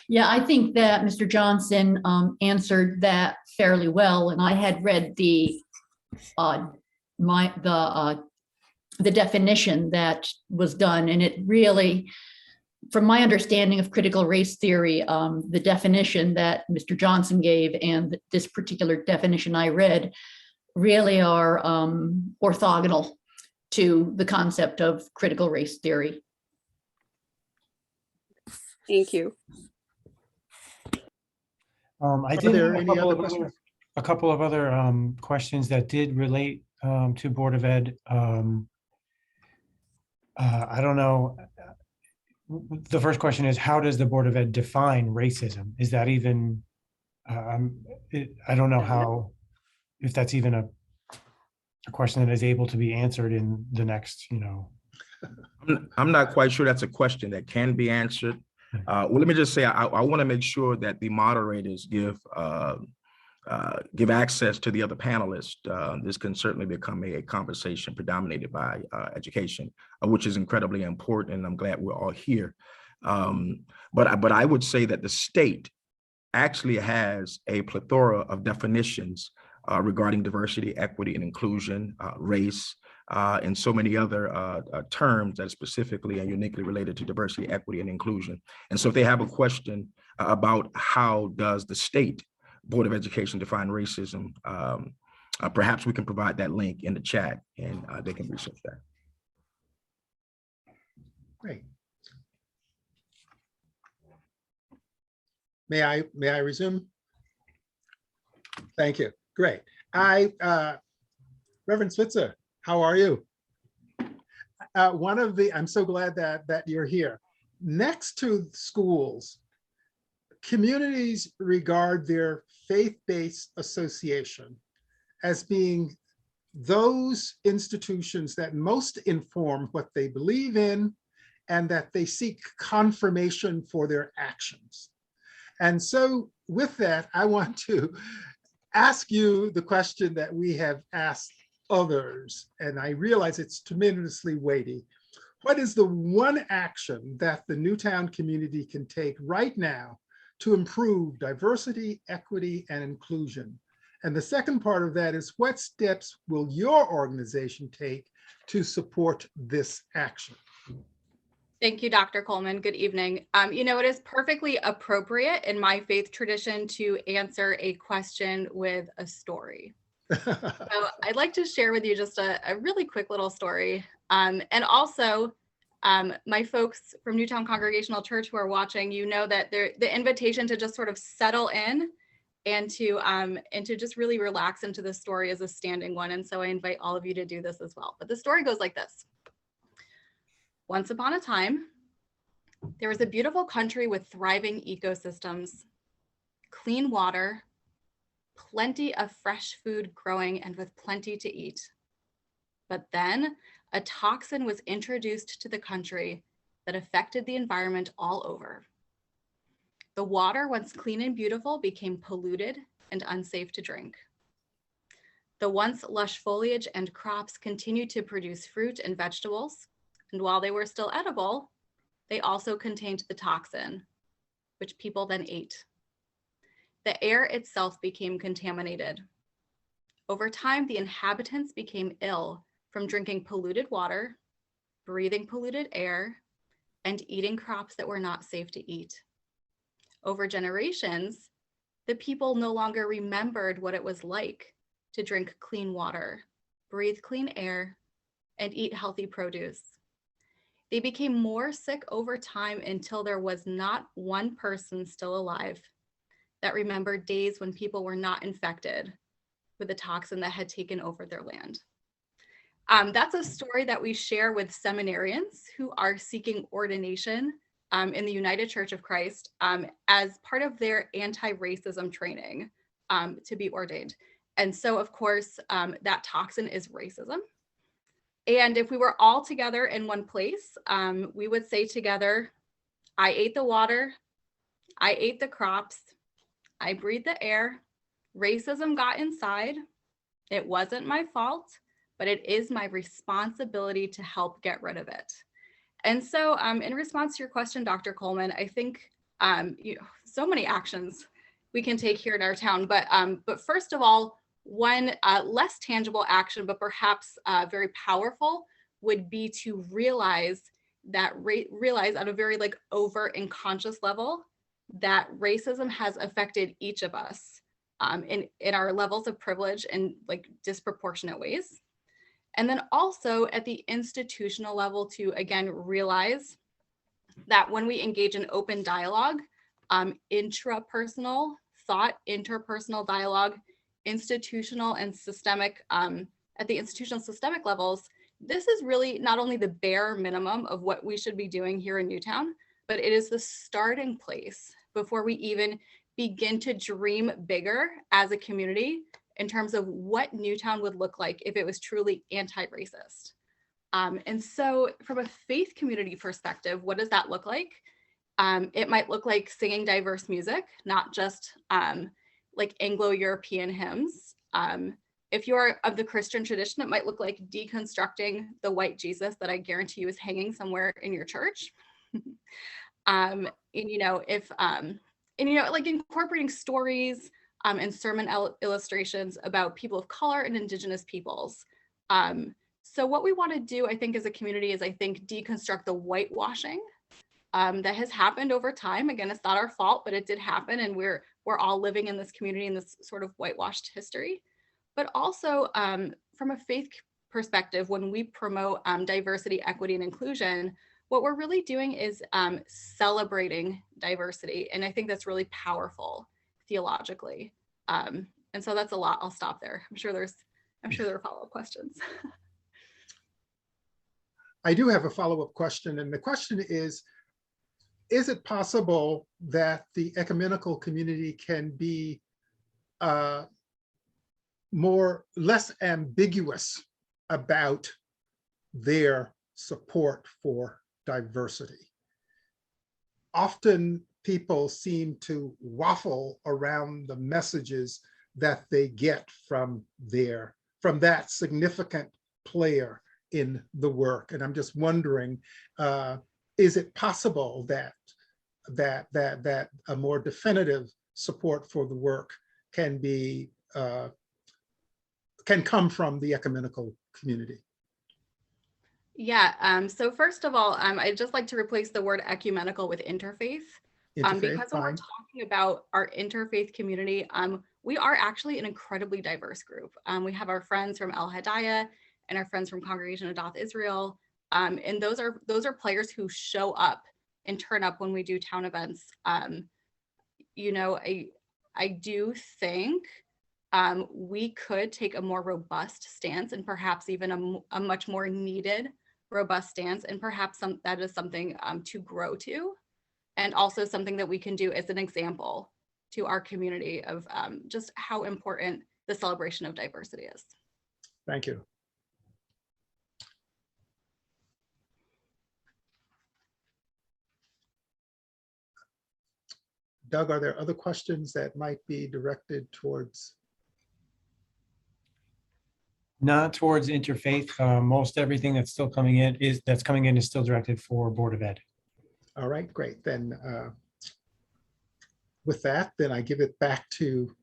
Yeah, I think that Mr. Johnson answered that fairly well, and I had read the definition that was done, and it really, from my understanding of critical race theory, the definition that Mr. Johnson gave and this particular definition I read really are orthogonal to the concept of critical race theory. Thank you. I Are did there have any other questions? a couple of other questions that did relate to Board of Ed. I don't know. The first question is, how does the Board of Ed define racism? Is that even, I don't know how, if that's even a question that is able to be answered in the next, I'm not quite sure that's a question that can be answered. Well, let me just say, I want to make sure that the moderators give access to the other panelists. This can certainly become a conversation predominated by education, which is incredibly important, and I'm glad we're all here. But I would say that the state actually has a plethora of definitions regarding diversity, equity, and inclusion, race, and so many other terms that are specifically and uniquely related to diversity, equity, and inclusion. And so if they have a question about how does the state Board of Education define racism, perhaps we can provide that link in the chat and they can research that. Great. May I resume? Thank you. Great. Reverend Switzer, how are you? I'm so glad that you're here. Next to schools, communities regard their faith-based association as being those institutions that most inform what they believe in and that they seek confirmation for their actions. And so with that, I want to ask you the question that we have asked others, and I realize it's tremendously weighty. What is the one action that the Newtown community can take right now to improve diversity, equity, and inclusion? And the second part of that is, what steps will your organization take to support this action? Thank you, Dr. Coleman. Good evening. It is perfectly appropriate in my faith tradition to answer a question with a story. So I'd like to share with you just a really quick little story. And also, my folks from Newtown Congregational Church who are watching, that the invitation to just sort of settle in and to just really relax into the story is a standing one. And so I invite all of you to do this as well. But the story goes like this. Once upon a time, there was a beautiful country with thriving ecosystems, clean water, plenty of fresh food growing, and with plenty to eat. But then a toxin was introduced to the country that affected the environment all over. The water, once clean and beautiful, became polluted and unsafe to drink. The once lush foliage and crops continued to produce fruit and vegetables, and while they were still edible, they also contained the toxin, which people then ate. The air itself became contaminated. Over time, the inhabitants became ill from drinking polluted water, breathing polluted air, and eating crops that were not safe to eat. Over generations, the people no longer remembered what it was like to drink clean water, breathe clean air, and eat healthy produce. They became more sick over time until there was not one person still alive that remembered days when people were not infected with the toxin that had taken over their land. That's a story that we share with seminarians who are seeking ordination in the United Church of Christ as part of their anti-racism training to be ordained. And so, of course, that toxin is racism. And if we were all together in one place, we would say together, I ate the water, I ate the crops, I breathed the air, racism got inside, it wasn't my fault, but it is my responsibility to help get rid of it. And so in response to your question, Dr. Coleman, I think so many actions we can take here in our town, but first of all, one less tangible action, but perhaps very powerful, would be to realize on a very overt and conscious level that racism has affected each of us in our levels of privilege in disproportionate ways. And then also at the institutional level to, again, realize that when we engage in open dialogue, intrapersonal sought interpersonal dialogue, institutional and systemic, at the institutional systemic levels, this is really not only the bare minimum of what we should be doing here in Newtown, but it is the starting place before we even begin to dream bigger as a community in terms of what Newtown would look like if it was truly anti-racist. And so from a faith community perspective, what does that look like? It might look like singing diverse music, not just like Anglo-European hymns. If you're of the Christian tradition, it might look like deconstructing the white Jesus that I guarantee you is hanging somewhere in your church. And like incorporating stories and sermon illustrations about people of color and Indigenous peoples. So what we want to do, I think, as a community is, I think, deconstruct the whitewashing that has happened over time. Again, it's not our fault, but it did happen, and we're all living in this community in this sort of whitewashed history. But also from a faith perspective, when we promote diversity, equity, and inclusion, what we're really doing is celebrating diversity. And I think that's really powerful theologically. And so that's a lot. I'll stop there. I'm sure there are follow-up questions. I do have a follow-up question, and the question is it possible that the ecumenical community can be less ambiguous about their support for diversity? Often people seem to waffle around the messages that they get from that significant player in the work. And I'm just wondering, is it possible that a more definitive support for the work can come from the ecumenical community? Yeah, so first of all, I'd just like to replace the word ecumenical with interfaith. Because when we're talking about our interfaith community, we are actually an incredibly diverse group. We have our friends from El Hadaya and our friends from Congregation Adoth Israel. And those are players who show up and turn up when we do town events. I do think we could take a more robust stance, and perhaps even a much more needed robust stance, and perhaps that is something to grow to, and also something that we can do as an example to our community of just how important the celebration of diversity is. Thank you. Doug, are there other questions that might be directed towards? Not towards interfaith. Most everything that's coming in is still directed for Board of Ed. All right, great. Then with that, then I give it back to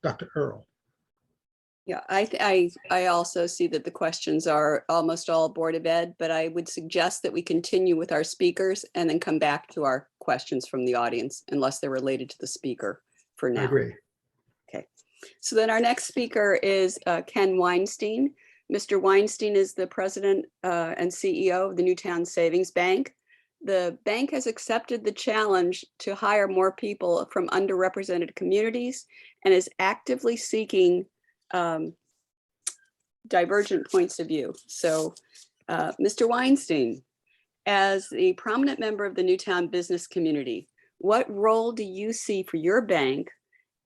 Dr. Earle. Yeah, I also see that the questions are almost all Board of Ed, but I would suggest that we continue with our speakers and then come back to our questions from the audience, unless they're related to the speaker for now. I agree. Okay, so then our next speaker is Ken Weinstein. Mr. Weinstein is the president and CEO of the Newtown Savings Bank. The bank has accepted the challenge to hire more people from underrepresented communities and is actively seeking divergent points of view. So Mr. Weinstein, as the prominent member of the Newtown business community, what role do you see for your bank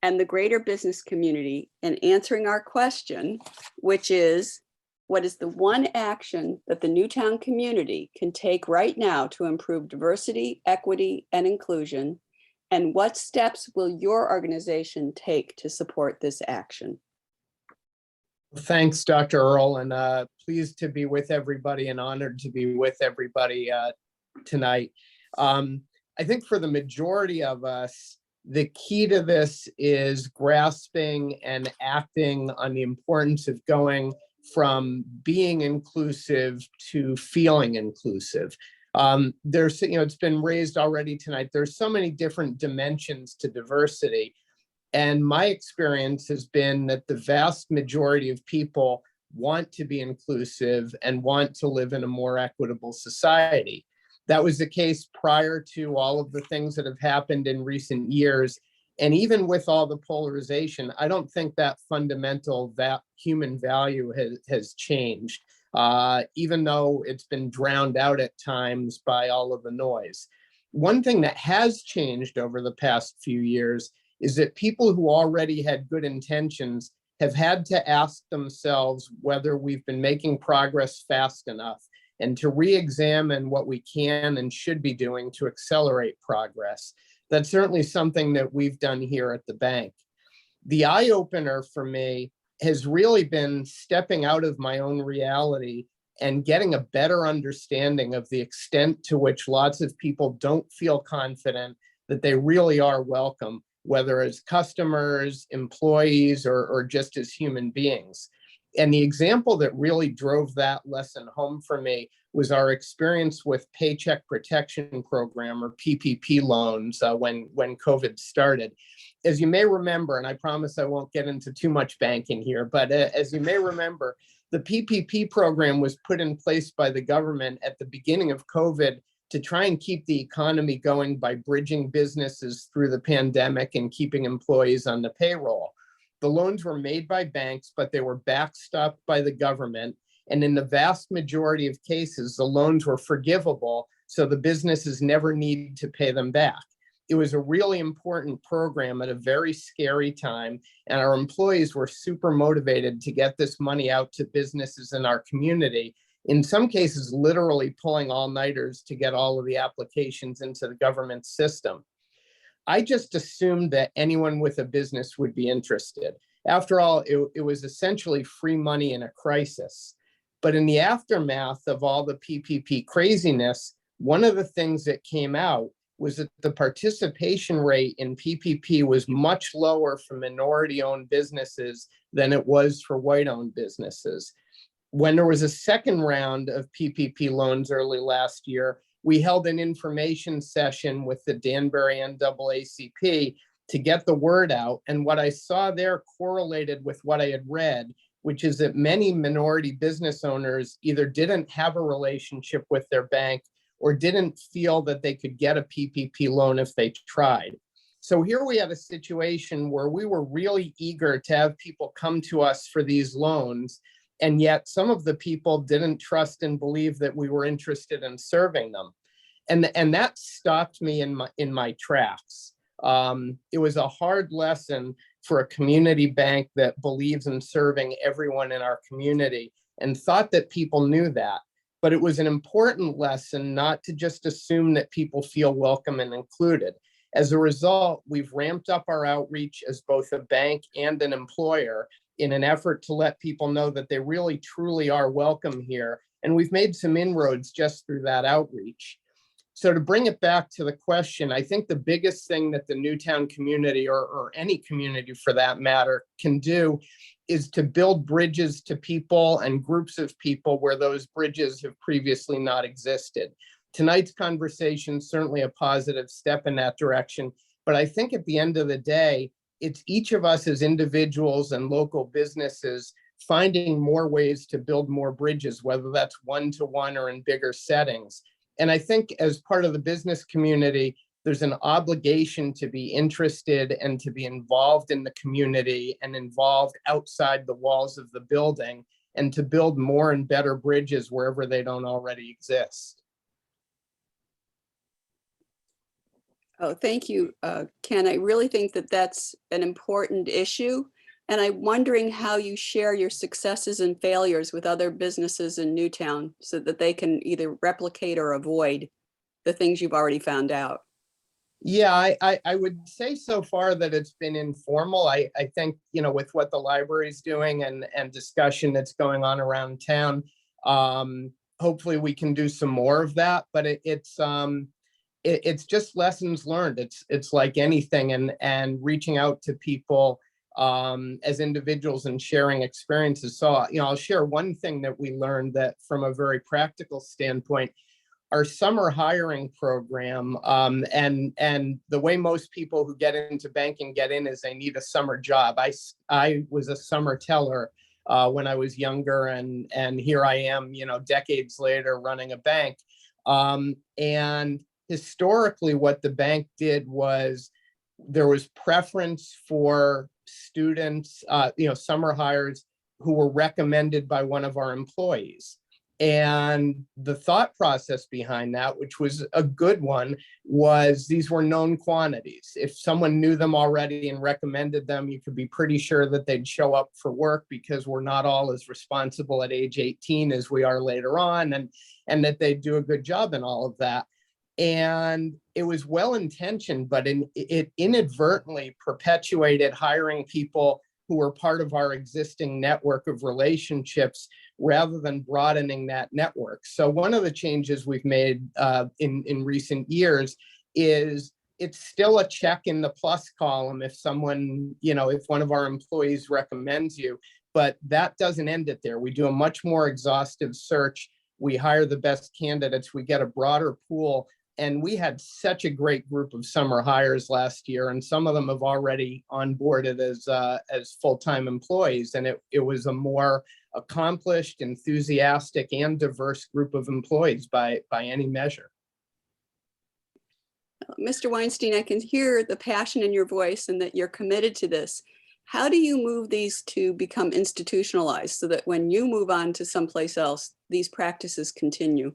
and the greater business community in answering our question, which is, what is the one action that the Newtown community can take right now to improve diversity, equity, and inclusion? And what steps will your organization take to support this action? Thanks, Dr. Earle, and pleased to be with everybody and honored to be with everybody tonight. I think for the majority of us, the key to this is grasping and acting on the importance of going from being inclusive to feeling inclusive. There's, it's been raised already tonight. There's so many different dimensions to diversity. And my experience has been that the vast majority of people want to be inclusive and want to live in a more equitable society. That was the case prior to all of the things that have happened in recent years. And even with all the polarization, I don't think that fundamental human value has changed, even though it's been drowned out at times by all of the noise. One thing that has changed over the past few years is that people who already had good intentions have had to ask themselves whether we've been making progress fast enough, and to re-examine what we can and should be doing to accelerate progress. That's certainly something that we've done here at the bank. The eye-opener for me has really been stepping out of my own reality and getting a better understanding of the extent to which lots of people don't feel confident that they really are welcome, whether as customers, employees, or just as human beings. And the example that really drove that lesson home for me was our experience with Paycheck Protection Program, or PPP loans, when COVID started. As you may remember, and I promise I won't get into too much banking here, but as you may remember, the PPP program was put in place by the government at the beginning of COVID to try and keep the economy going by bridging businesses through the pandemic and keeping employees on the payroll. The loans were made by banks, but they were backstopped by the government. And in the vast majority of cases, the loans were forgivable, so the businesses never needed to pay them back. It was a really important program at a very scary time, and our employees were super motivated to get this money out to businesses in our community, in some cases literally pulling all-nighters to get all of the applications into the government system. I just assumed that anyone with a business would be interested. After all, it was essentially free money in a crisis. But in the aftermath of all the PPP craziness, one of the things that came out was that the participation rate in PPP was much lower for minority-owned businesses than it was for white-owned businesses. When there was a second round of PPP loans early last year, we held an information session with the Danbury NAACP to get the word out. And what I saw there correlated with what I had read, which is that many minority business owners either didn't have a relationship with their bank or didn't feel that they could get a PPP loan if they tried. So here we had a situation where we were really eager to have people come to us for these loans, and yet some of the people didn't trust and believe that we were interested in serving them. And that stopped me in my tracks. It was a hard lesson for a community bank that believes in serving everyone in our community and thought that people knew that. But it was an important lesson not to just assume that people feel welcome and included. As a result, we've ramped up our outreach as both a bank and an employer in an effort to let people know that they really truly are welcome here. And we've made some inroads just through that outreach. So to bring it back to the question, I think the biggest thing that the Newtown community, or any community for that matter, can do is to build bridges to people and groups of people where those bridges have previously not existed. Tonight's conversation is certainly a positive step in that direction, but I think at the end of the day, it's each of us as individuals and local businesses finding more ways to build more bridges, whether that's one-to-one or in bigger settings. And I think as part of the business community, there's an obligation to be interested and to be involved in the community and involved outside the walls of the building, and to build more and better bridges wherever they don't already exist. Oh, thank you, Ken. I really think that that's an important issue. And I'm wondering how you share your successes and failures with other businesses in Newtown so that they can either replicate or avoid the things you've already found out. Yeah, I would say so far that it's been informal. I think, with what the library's doing and discussion that's going on around town, hopefully we can do some more of that, but it's just lessons learned. It's like anything, and reaching out to people as individuals and sharing experiences. So, I'll share one thing that we learned, that from a very practical standpoint, our summer hiring program, and the way most people who get into banking get in is they need a summer job. I was a summer teller when I was younger, and here I am, decades later running a bank. And historically, what the bank did was there was preference for students, summer hires who were recommended by one of our employees. And the thought process behind that, which was a good one, was these were known quantities. If someone knew them already and recommended them, you could be pretty sure that they'd show up for work, because we're not all as responsible at age 18 as we are later on, and that they'd do a good job in all of that. And it was well-intentioned, but it inadvertently perpetuated hiring people who were part of our existing network of relationships rather than broadening that network. So one of the changes we've made in recent years is it's still a check in the plus column if someone, if one of our employees recommends you, but that doesn't end it there. We do a much more exhaustive search. We hire the best candidates. We get a broader pool. And we had such a great group of summer hires last year, and some of them have already onboarded as full-time employees. And it was a more accomplished, enthusiastic, and diverse group of employees by any measure. Mr. Weinstein, I can hear the passion in your voice and that you're committed to this. How do you move these to become institutionalized so that when you move on to someplace else, these practices continue?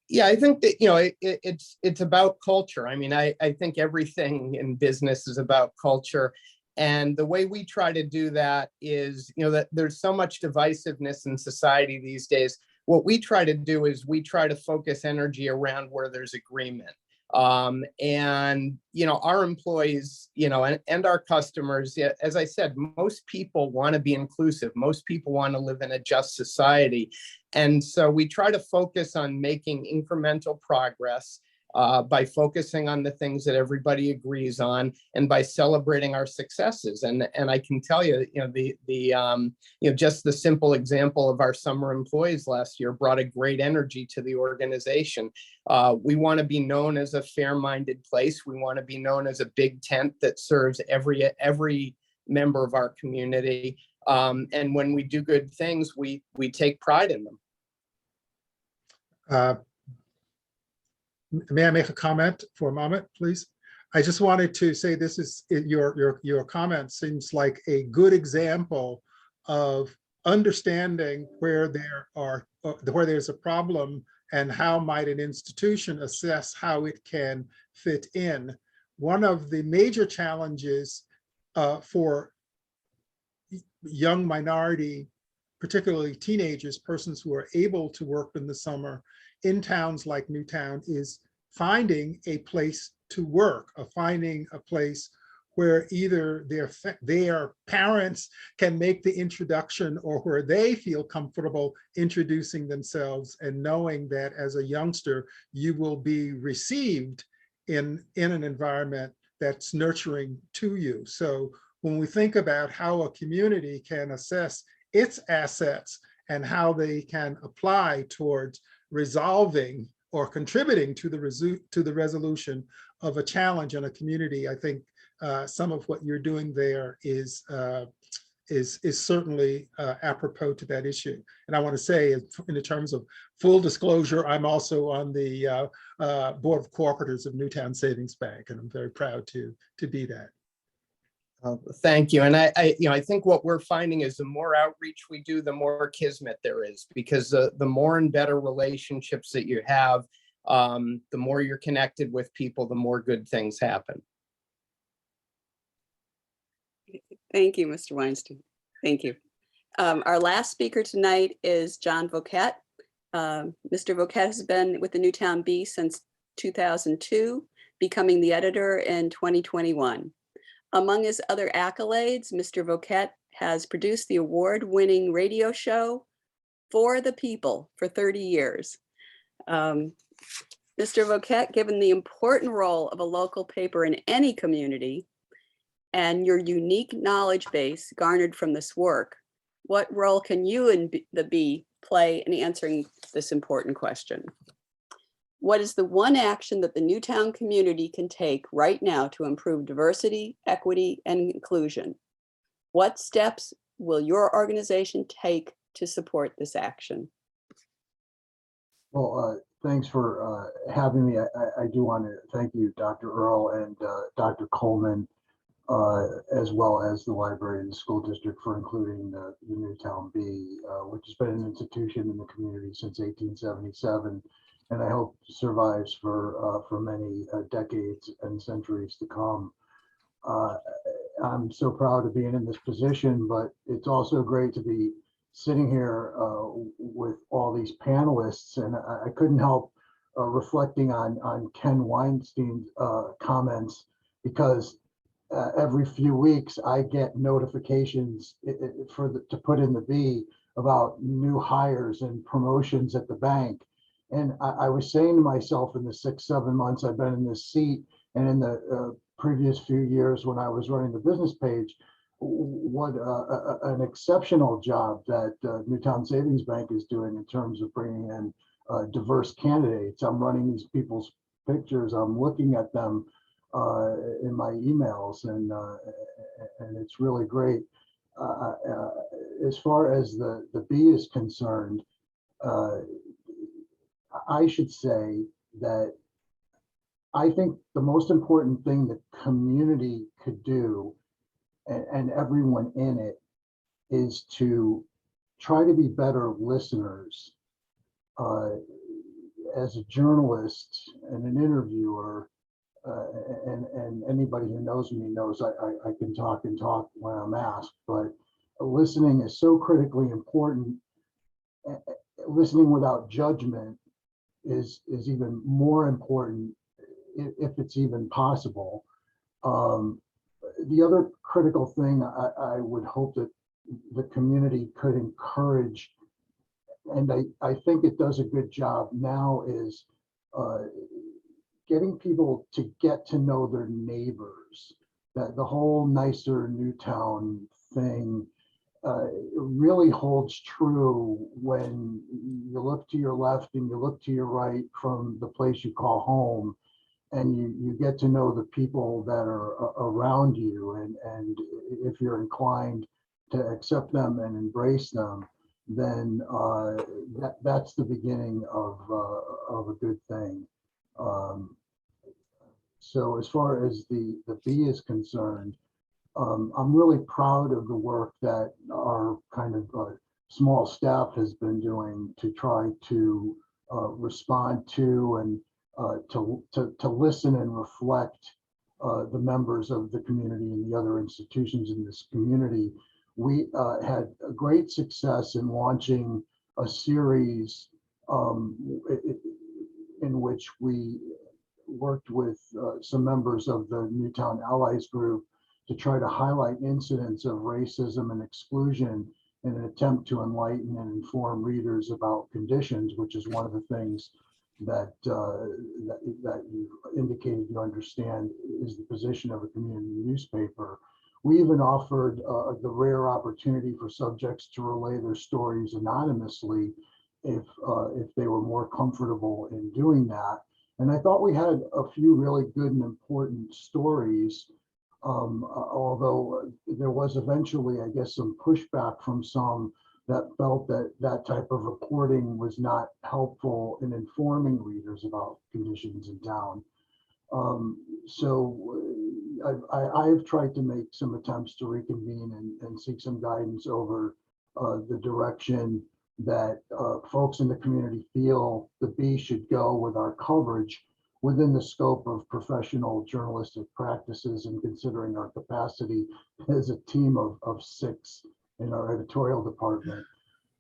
Yeah, I think that, it's about culture. I mean, I think everything in business is about culture. And the way we try to do that is, that there's so much divisiveness in society these days. What we try to do is we try to focus energy around where there's agreement. And our employees, and our customers, as I said, most people want to be inclusive. Most people want to live in a just society. And so we try to focus on making incremental progress by focusing on the things that everybody agrees on, and by celebrating our successes. And I can tell you, just the simple example of our summer employees last year brought a great energy to the organization. We want to be known as a fair-minded place. We want to be known as a big tent that serves every member of our community. And when we do good things, we take pride in them. May I make a comment for a moment, please? I just wanted to say this is your comment seems like a good example of understanding where there's a problem and how might an institution assess how it can fit in. One of the major challenges for young minority, particularly teenagers, persons who are able to work in the summer in towns like Newtown, is finding a place to work, or finding a place where either their parents can make the introduction, or where they feel comfortable introducing themselves and knowing that as a youngster, you will be received in an environment that's nurturing to you. So when we think about how a community can assess its assets and how they can apply towards resolving or contributing to the resolution of a challenge in a community, I think some of what you're doing there is certainly apropos to that issue. And I want to say, in the terms of full disclosure, I'm also on the board of cooperators of Newtown Savings Bank, and I'm very proud to be that. Thank you. And I think what we're finding is the more outreach we do, the more kismet there is, because the more and better relationships that you have, the more you're connected with people, the more good things happen. Thank you, Mr. Weinstein. Thank you. Our last speaker tonight is John Voket. Mr. Voket has been with the Newtown Bee since 2002, becoming the editor in 2021. Among his other accolades, Mr. Voket has produced the award-winning radio show For the People for 30 years. Mr. Voket, given the important role of a local paper in any community and your unique knowledge base garnered from this work, what role can you and the Bee play in answering this important question? What is the one action that the Newtown community can take right now to improve diversity, equity, and inclusion? What steps will your organization take to support this action? Well, thanks for having me. I do want to thank you, Dr. Earl and Dr. Coleman, as well as the library and the school district for including the Newtown B, which has been an institution in the community since 1877, and I hope survives for many decades and centuries to come. I'm so proud of being in this position, but it's also great to be sitting here with all these panelists, and I couldn't help reflecting on Ken Weinstein's comments, because every few weeks I get notifications to put in the B about new hires and promotions at the bank. And I was saying to myself, in the 6-7 months I've been in this seat, and in the previous few years when I was running the business page, what an exceptional job that Newtown Savings Bank is doing in terms of bringing in diverse candidates. I'm running these people's pictures, I'm looking at them in my emails, and it's really great. As far as the B is concerned, I should say that I think the most important thing the community could do, and everyone in it, is to try to be better listeners. As a journalist and an interviewer, and anybody who knows me knows I can talk and talk when I'm asked, but listening is so critically important. Listening without judgment is even more important, if it's even possible. The other critical thing I would hope that the community could encourage, and I think it does a good job now, is getting people to get to know their neighbors. That the whole nicer Newtown thing really holds true when you look to your left and you look to your right from the place you call home, and you get to know the people that are around you, and if you're inclined to accept them and embrace them, then that's the beginning of a good thing. So as far as the B is concerned, I'm really proud of the work that our kind of small staff has been doing to try to respond to and to listen and reflect the members of the community and the other institutions in this community. We had a great success in launching a series in which we worked with some members of the Newtown Allies group to try to highlight incidents of racism and exclusion in an attempt to enlighten and inform readers about conditions, which is one of the things that you indicated you understand is the position of a community newspaper. We even offered the rare opportunity for subjects to relay their stories anonymously if they were more comfortable in doing that. And I thought we had a few really good and important stories, although there was eventually, I guess, some pushback from some that felt that that type of reporting was not helpful in informing readers about conditions in town. So I've tried to make some attempts to reconvene and seek some guidance over the direction that folks in the community feel the B should go with our coverage within the scope of professional journalistic practices, and considering our capacity as a team of 6 in our editorial department.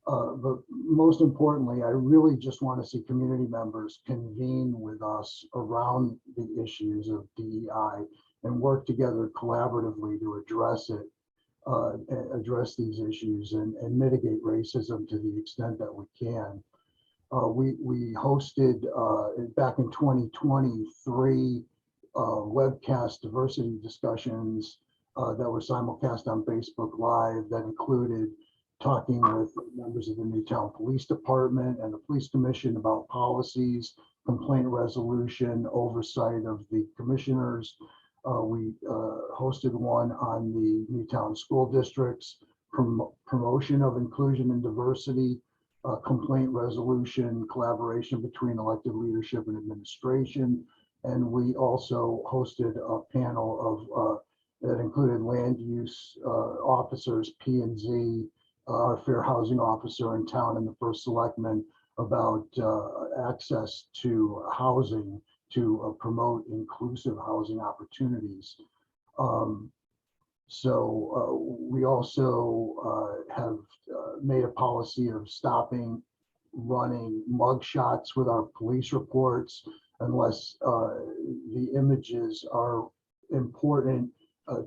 But most importantly, I really just want to see community members convene with us around the issues of DEI and work together collaboratively to address it, address these issues and mitigate racism to the extent that we can. We hosted back in 2023 webcast diversity discussions that were simulcast on Facebook Live, that included talking with members of the Newtown Police Department and the Police Commission about policies, complaint resolution, oversight of the commissioners. We hosted one on the Newtown School District's promotion of inclusion and diversity complaint resolution, collaboration between elected leadership and administration. And we also hosted a panel of that included land use officers, P&Z, our fair housing officer in town, and the first selectman about access to housing to promote inclusive housing opportunities. We also have made a policy of stopping running mugshots with our police reports unless the images are important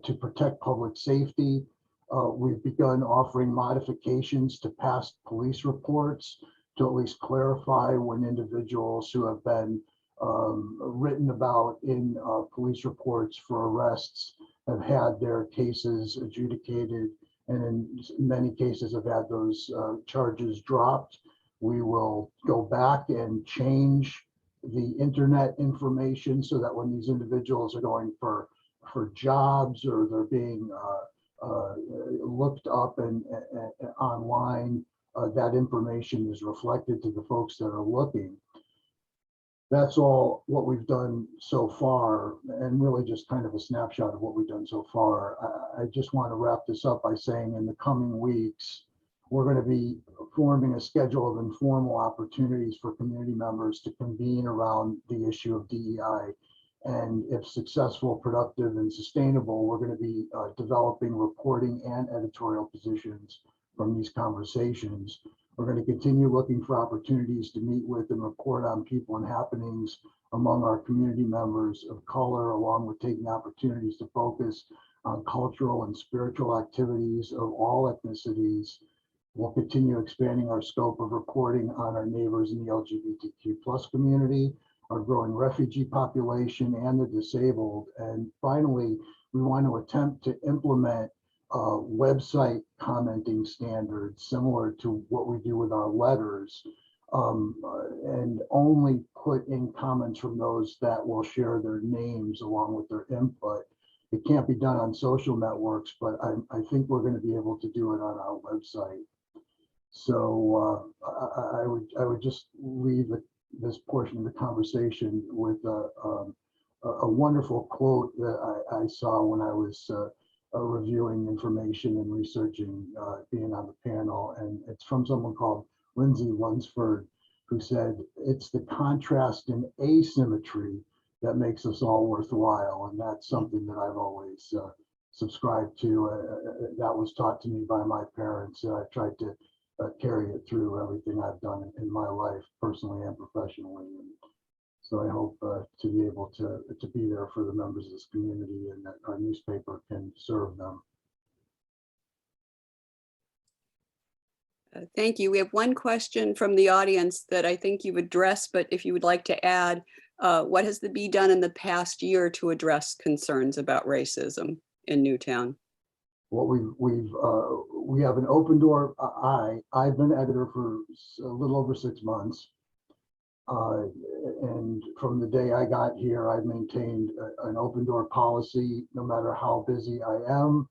to protect public safety. We've begun offering modifications to past police reports to at least clarify when individuals who have been written about in police reports for arrests have had their cases adjudicated, and in many cases have had those charges dropped. We will go back and change the internet information so that when these individuals are going for jobs or they're being looked up and online, that information is reflected to the folks that are looking. That's all what we've done so far, and really just kind of a snapshot of what we've done so far. I just want to wrap this up by saying in the coming weeks, we're going to be forming a schedule of informal opportunities for community members to convene around the issue of DEI. And if successful, productive, and sustainable, we're going to be developing reporting and editorial positions from these conversations. We're going to continue looking for opportunities to meet with and report on people and happenings among our community members of color, along with taking opportunities to focus on cultural and spiritual activities of all ethnicities. We'll continue expanding our scope of reporting on our neighbors in the LGBTQ+ community, our growing refugee population, and the disabled. And finally, we want to attempt to implement website commenting standards similar to what we do with our letters, and only put in comments from those that will share their names along with their input. It can't be done on social networks, but I think we're going to be able to do it on our website. So I would just leave this portion of the conversation with a wonderful quote that I saw when I was reviewing information and researching being on the panel, and it's from someone called Lindsay Lunsford, who said, "It's the contrast and asymmetry that makes us all worthwhile," and that's something that I've always subscribed to. That was taught to me by my parents, and I've tried to carry it through everything I've done in my life, personally and professionally. And so I hope to be able to be there for the members of this community, and that our newspaper can serve them. Thank you. We have one question from the audience that I think you've addressed, but if you would like to add, what has the Bee done in the past year to address concerns about racism in Newtown? Well, we have an open door. I've been editor for a little over 6 months. And from the day I got here, I've maintained an open door policy. No matter how busy I am,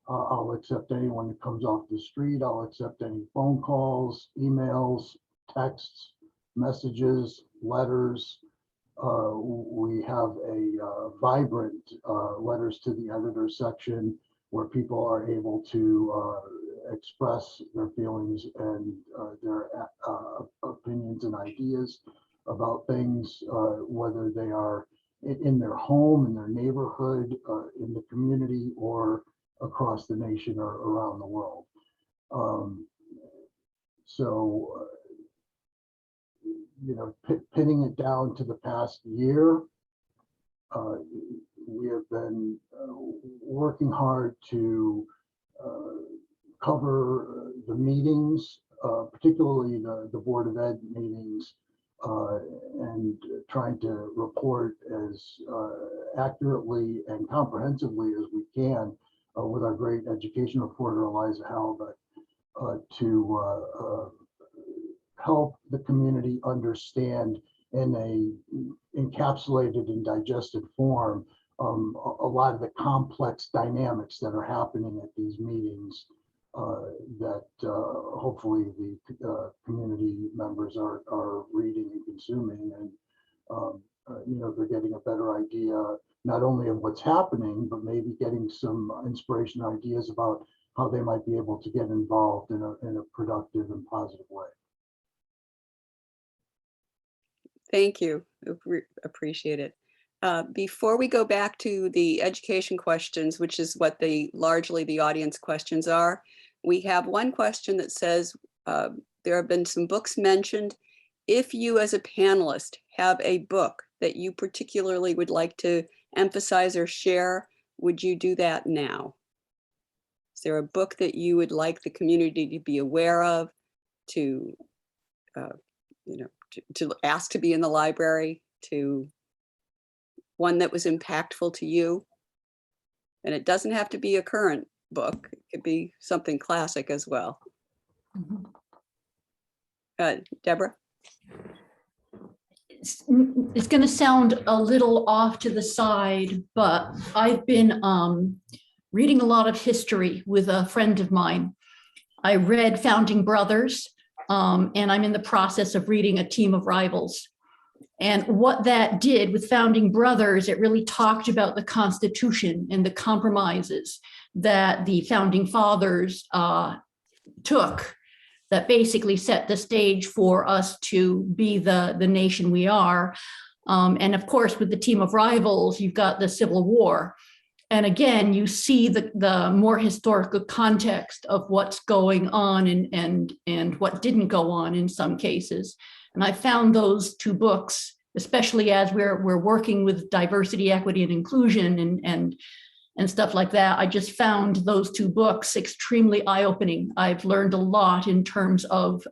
I'll accept anyone that comes off the street. I'll accept any phone calls, emails, texts, messages, letters. We have a vibrant letters to the editor section where people are able to express their feelings and their opinions and ideas about things, whether they are in their home, in their neighborhood, in the community, or across the nation or around the world. Pinning it down to the past year, we have been working hard to cover the meetings, particularly the Board of Ed meetings, and trying to report as accurately and comprehensively as we can with our great education reporter, Eliza Halbert, to help the community understand in a encapsulated and digested form a lot of the complex dynamics that are happening at these meetings, that hopefully the community members are reading and consuming, and they're getting a better idea not only of what's happening, but maybe getting some inspiration, ideas about how they might be able to get involved in a productive and positive way. Thank you. Appreciate it. Before we go back to the education questions, which is what largely the audience questions are, we have one question that says, there have been some books mentioned. If you as a panelist have a book that you particularly would like to emphasize or share, would you do that now? Is there a book that you would like the community to be aware of, to ask to be in the library, to one that was impactful to you? And it doesn't have to be a current book. It could be something classic as well. Deborah? It's going to sound a little off to the side, but I've been reading a lot of history with a friend of mine. I read Founding Brothers, and I'm in the process of reading A Team of Rivals. And what that did with Founding Brothers, it really talked about the Constitution and the compromises that the Founding Fathers took, that basically set the stage for us to be the nation we are. And of course, with the Team of Rivals, you've got the Civil War. And again, you see the more historical context of what's going on and what didn't go on in some cases. And I found those two books, especially as we're working with diversity, equity, and inclusion and stuff like that. I just found those two books extremely eye-opening. I've learned a lot in terms of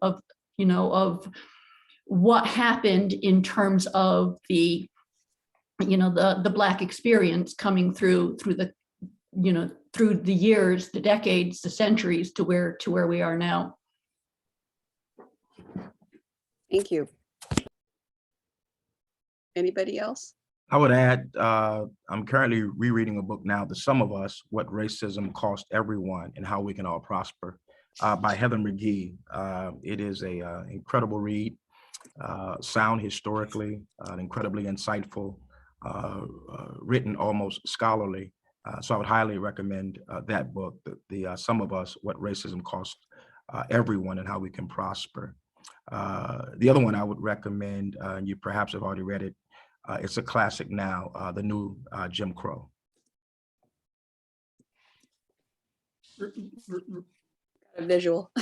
what happened in terms of the Black experience coming through the years, the decades, the centuries to where we are now. Thank you. Anybody else? I would add, I'm currently rereading a book now, The Sum of Us, What Racism Cost Everyone and How We Can All Prosper, by Heather McGhee. It is an incredible read, sound historically, incredibly insightful, written almost scholarly. So I would highly recommend that book, The Sum of Us, What Racism Cost Everyone and How We Can Prosper. The other one I would recommend, and you perhaps have already read it, it's a classic now, The New Jim Crow. A visual.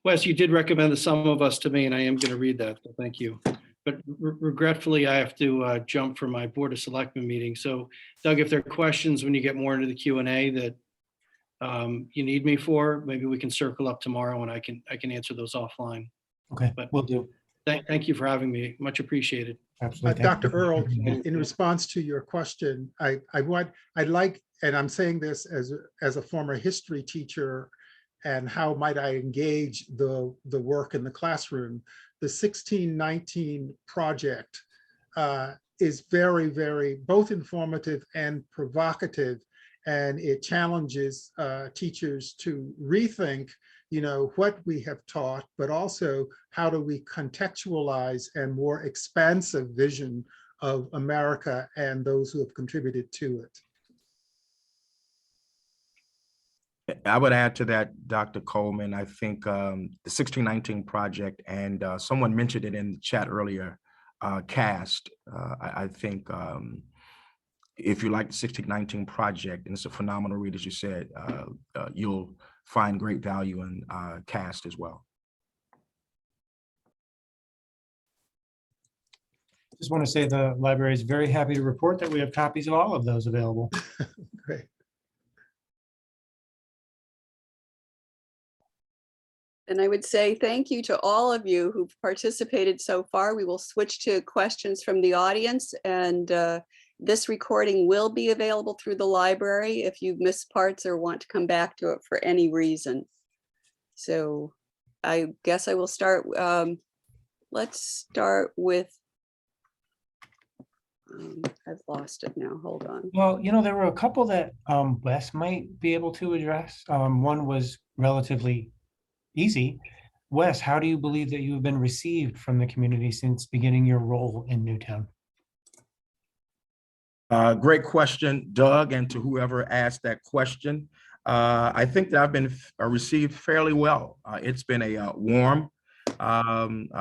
Wes, you did recommend The Sum of Us to me, and I am going to read that, so thank you. But regretfully, I have to jump for my Board of Selectmen meeting. So Doug, if there are questions when you get more into the Q&A that you need me for, maybe we can circle up tomorrow and I can answer those offline. Okay, But will do. Thank you for having me. Much appreciated. Absolutely. Dr. Earl, in response to your question, I'd like, and I'm saying this as a former history teacher, and how might I engage the work in the classroom? The 1619 project is very, very both informative and provocative, and it challenges teachers to rethink what we have taught, but also how do we contextualize a more expansive vision of America and those who have contributed to it. I would add to that, Dr. Coleman, I think the 1619 project, and someone mentioned it in the chat earlier, CAST. I think if you like the 1619 project, and it's a phenomenal read, as you said, you'll find great value in CAST as well. Just want to say the library is very happy to report that we have copies of all of those available. Great. And I would say thank you to all of you who've participated so far. We will switch to questions from the audience, and this recording will be available through the library if you've missed parts or want to come back to it for any reason. So I guess I will start. Let's start with I've lost it now. Hold on. Well, there were a couple that Wes might be able to address. One was relatively easy. Wes, how do you believe that you have been received from the community since beginning your role in Newtown? Great question, Doug, and to whoever asked that question. I think that I've been received fairly well. It's been a warm,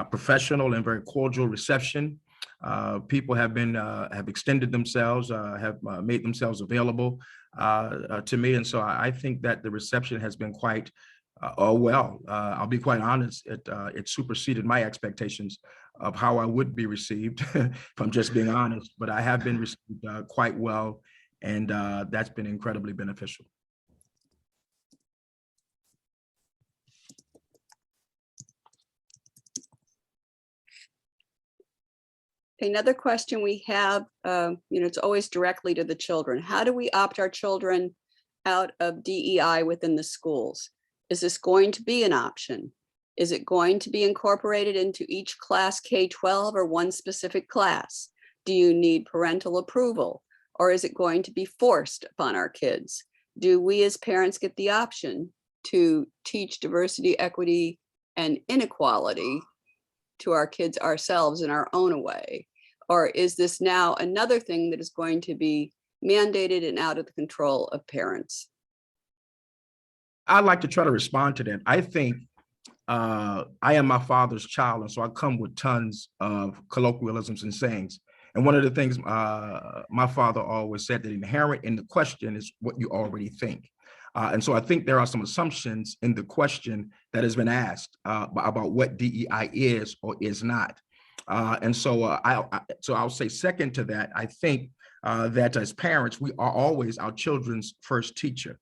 professional, and very cordial reception. People have extended themselves, have made themselves available to me, and so I think that the reception has been quite well. I'll be quite honest; it superseded my expectations of how I would be received, if I'm just being honest. But I have been received quite well, and that's been incredibly beneficial. Another question we have, it's always directly to the children. How do we opt our children out of DEI within the schools? Is this going to be an option? Is it going to be incorporated into each class K-12 or one specific class? Do you need parental approval, or is it going to be forced upon our kids? Do we as parents get the option to teach diversity, equity, and inequality to our kids ourselves in our own way? Or is this now another thing that is going to be mandated and out of the control of parents? I'd like to try to respond to that. I think I am my father's child, and so I come with tons of colloquialisms and sayings. And one of the things my father always said, that inherent in the question is what you already think. And so I think there are some assumptions in the question that has been asked about what DEI is or is not. And so I'll say second to that, I think that as parents, we are always our children's first teacher.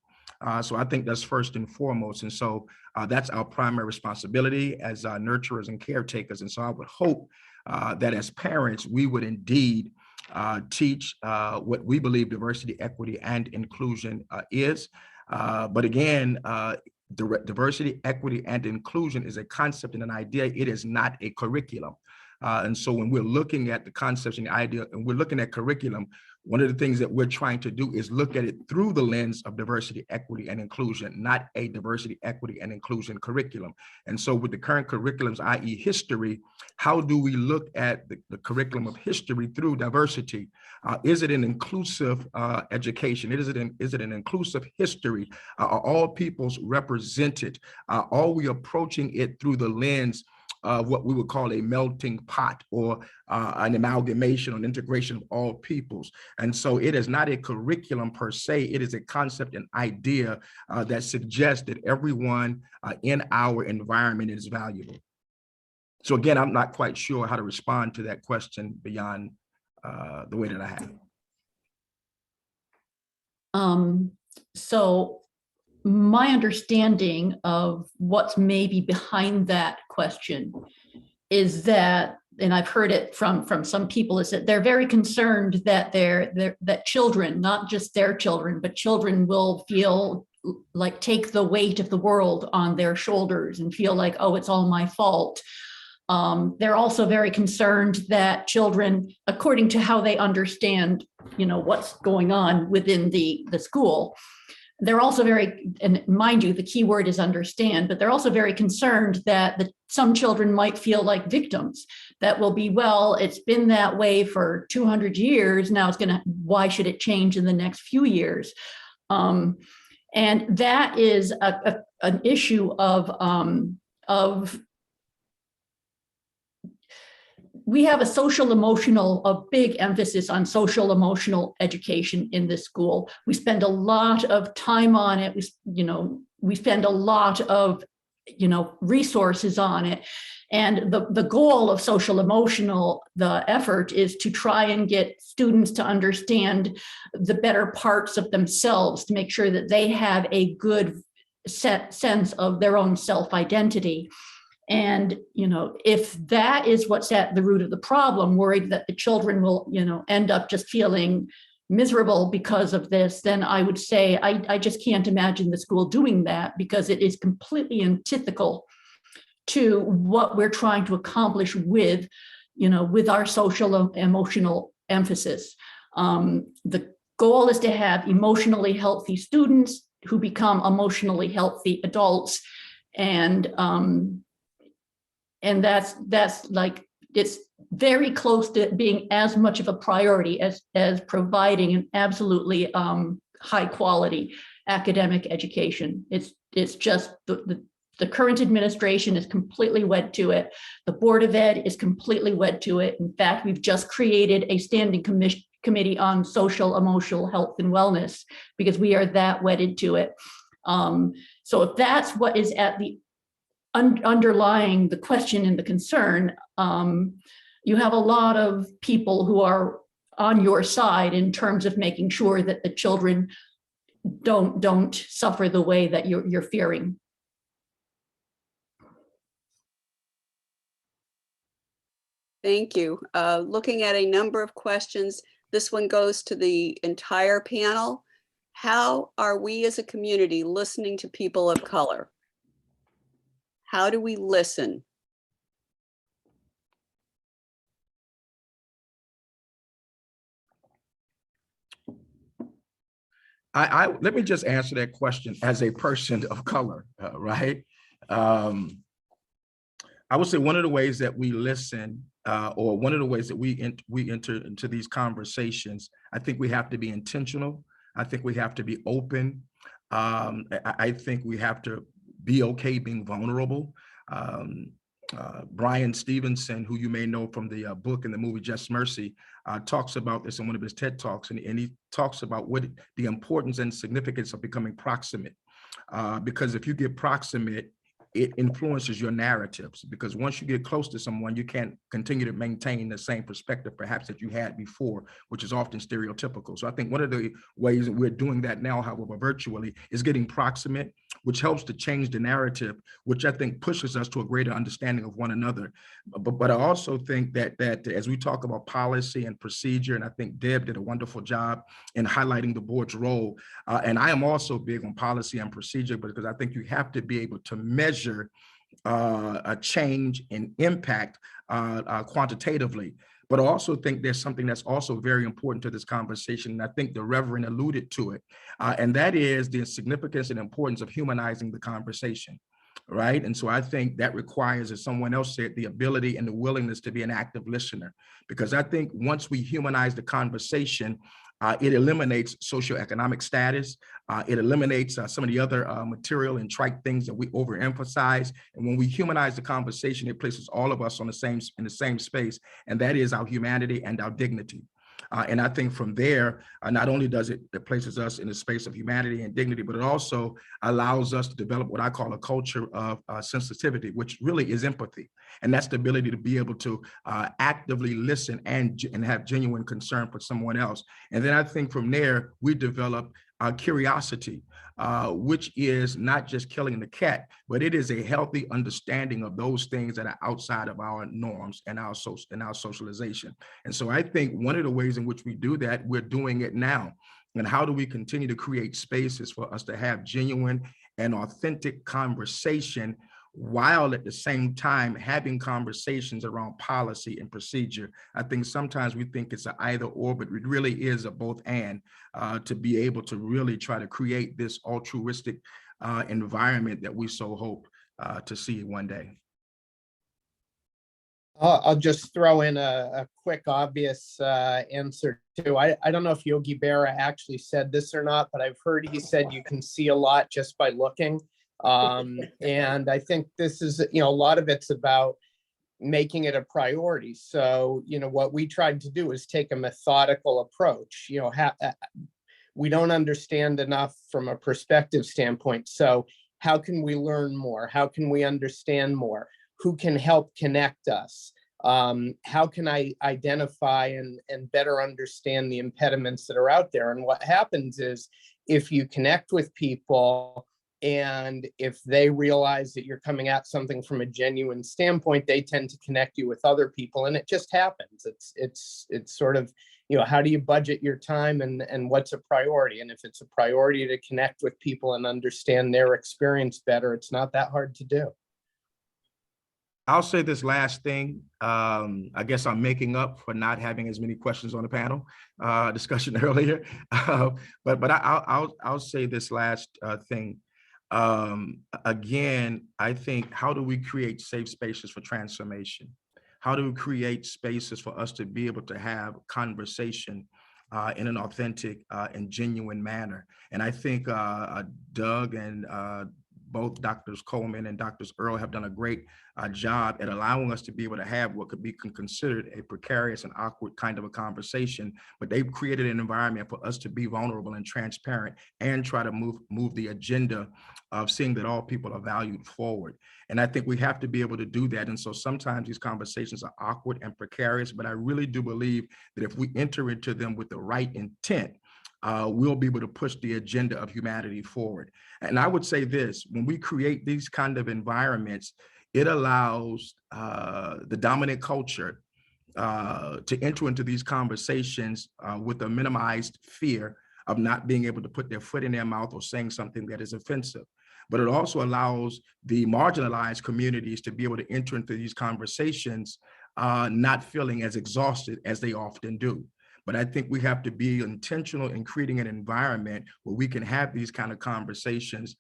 So I think that's first and foremost. And so that's our primary responsibility as nurturers and caretakers. And so I would hope that as parents, we would indeed teach what we believe diversity, equity, and inclusion is. But again, diversity, equity, and inclusion is a concept and an idea. It is not a curriculum. And so when we're looking at the concepts and the idea, and we're looking at curriculum, one of the things that we're trying to do is look at it through the lens of diversity, equity, and inclusion, not a diversity, equity, and inclusion curriculum. And so with the current curriculums, i.e. history, how do we look at the curriculum of history through diversity? Is it an inclusive education? Is it an inclusive history? Are all peoples represented? Are we approaching it through the lens of what we would call a melting pot, or an amalgamation or an integration of all peoples? And so it is not a curriculum per se, it is a concept and idea that suggests that everyone in our environment is valuable. So again, I'm not quite sure how to respond to that question beyond the way that I have. So my understanding of what's maybe behind that question is that, and I've heard it from some people, is that they're very concerned that that children, not just their children, but children will feel like take the weight of the world on their shoulders and feel like, oh, it's all my fault. They're also very concerned that children, according to how they understand, what's going on within the school, they're also very, and mind you, the key word is understand, but they're also very concerned that some children might feel like victims, that will be, well, it's been that way for 200 years. Now why should it change in the next few years? And that is an issue of we have a big emphasis on social emotional education in this school. We spend a lot of time on it. We spend a lot of, resources on it. And the goal of social emotional, the effort is to try and get students to understand the better parts of themselves, to make sure that they have a good sense of their own self-identity. And, if that is what's at the root of the problem, worried that the children will, end up just feeling miserable because of this, then I would say I just can't imagine the school doing that, because it is completely antithetical to what we're trying to accomplish with our social emotional emphasis. The goal is to have emotionally healthy students who become emotionally healthy adults. And that's like, it's very close to being as much of a priority as providing an absolutely high quality academic education. It's just the current administration is completely wed to it. The Board of Ed is completely wed to it. In fact, we've just created a standing committee on social, emotional health and wellness because we are that wedded to it. So if that's what is at the underlying the question and the concern, you have a lot of people who are on your side in terms of making sure that the children don't suffer the way that you're fearing. Thank you. Looking at a number of questions, this one goes to the entire panel. How are we as a community listening to people of color? How do we listen? Let me just answer that question as a person of color, right? I would say one of the ways that we listen, or one of the ways that we enter into these conversations, I think we have to be intentional. I think we have to be open. I think we have to be okay being vulnerable. Brian Stevenson, who you may know from the book and the movie Just Mercy, talks about this in one of his TED Talks, and he talks about what the importance and significance of becoming proximate. Because if you get proximate, it influences your narratives, because once you get close to someone, you can't continue to maintain the same perspective perhaps that you had before, which is often stereotypical. So I think one of the ways that we're doing that now, however, virtually, is getting proximate, which helps to change the narrative, which I think pushes us to a greater understanding of one another. But I also think that as we talk about policy and procedure, and I think Deb did a wonderful job in highlighting the board's role, and I am also big on policy and procedure, because I think you have to be able to measure a change in impact quantitatively. But I also think there's something that's also very important to this conversation, and I think the Reverend alluded to it, and that is the significance and importance of humanizing the conversation, right? And so I think that requires, as someone else said, the ability and the willingness to be an active listener, because I think once we humanize the conversation, it eliminates socioeconomic status. It eliminates some of the other material and trite things that we overemphasize. And when we humanize the conversation, it places all of us in the same space, and that is our humanity and our dignity. And I think from there, not only does it places us in a space of humanity and dignity, but it also allows us to develop what I call a culture of sensitivity, which really is empathy. And that's the ability to be able to actively listen and have genuine concern for someone else. And then I think from there, we develop curiosity, which is not just killing the cat, but it is a healthy understanding of those things that are outside of our norms and our socialization. And so I think one of the ways in which we do that, we're doing it now. And how do we continue to create spaces for us to have genuine and authentic conversation, while at the same time having conversations around policy and procedure? I think sometimes we think it's an either or, but it really is a both and, to be able to really try to create this altruistic environment that we so hope to see one day. I'll just throw in a quick, obvious answer too. I don't know if Yogi Berra actually said this or not, but I've heard he said you can see a lot just by looking. And I think this is, a lot of it's about making it a priority. So, what we tried to do is take a methodical approach. We don't understand enough from a perspective standpoint. So how can we learn more? How can we understand more? Who can help connect us? How can I identify and better understand the impediments that are out there? And what happens is, if you connect with people, and if they realize that you're coming at something from a genuine standpoint, they tend to connect you with other people, and it just happens. It's sort of, how do you budget your time, and what's a priority? And if it's a priority to connect with people and understand their experience better, it's not that hard to do. I'll say this last thing. I guess I'm making up for not having as many questions on the panel discussion earlier. But I'll say this last thing. Again, I think, how do we create safe spaces for transformation? How do we create spaces for us to be able to have conversation in an authentic and genuine manner? And I think Doug and both Drs. Coleman and Drs. Earl have done a great job at allowing us to be able to have what could be considered a precarious and awkward kind of a conversation, but they've created an environment for us to be vulnerable and transparent and try to move the agenda of seeing that all people are valued forward. And I think we have to be able to do that. And so sometimes these conversations are awkward and precarious, but I really do believe that if we enter into them with the right intent, we'll be able to push the agenda of humanity forward. And I would say this: when we create these kind of environments, it allows the dominant culture to enter into these conversations with a minimized fear of not being able to put their foot in their mouth or saying something that is offensive. But it also allows the marginalized communities to be able to enter into these conversations not feeling as exhausted as they often do. But I think we have to be intentional in creating an environment where we can have these kind of conversations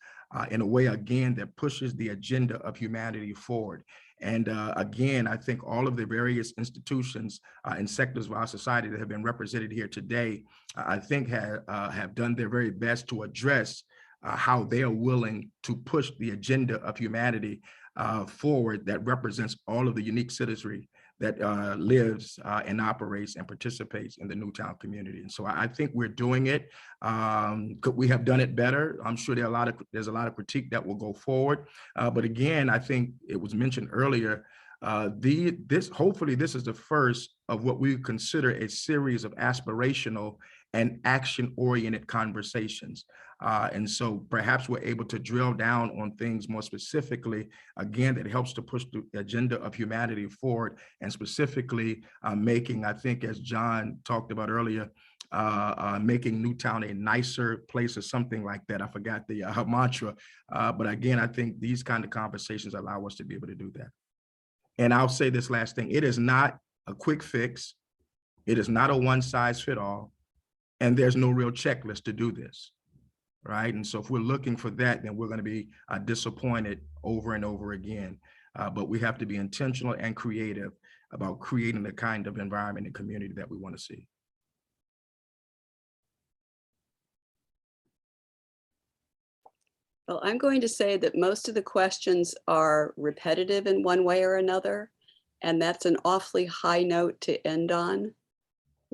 in a way, again, that pushes the agenda of humanity forward. And again, I think all of the various institutions and sectors of our society that have been represented here today, I think have done their very best to address how they are willing to push the agenda of humanity forward that represents all of the unique citizenry that lives and operates and participates in the Newtown community. And so I think we're doing it. Could we have done it better? I'm sure there's a lot of critique that will go forward. But again, I think it was mentioned earlier, hopefully this is the first of what we consider a series of aspirational and action-oriented conversations. And so perhaps we're able to drill down on things more specifically, again, that helps to push the agenda of humanity forward, and specifically making, I think, as John talked about earlier, making Newtown a nicer place or something like that. I forgot the mantra. But again, I think these kind of conversations allow us to be able to do that. And I'll say this last thing: it is not a quick fix. It is not a one-size-fits-all. And there's no real checklist to do this, right? And so if we're looking for that, then we're going to be disappointed over and over again. But we have to be intentional and creative about creating the kind of environment and community that we want to see. Well, I'm going to say that most of the questions are repetitive in one way or another, and that's an awfully high note to end on.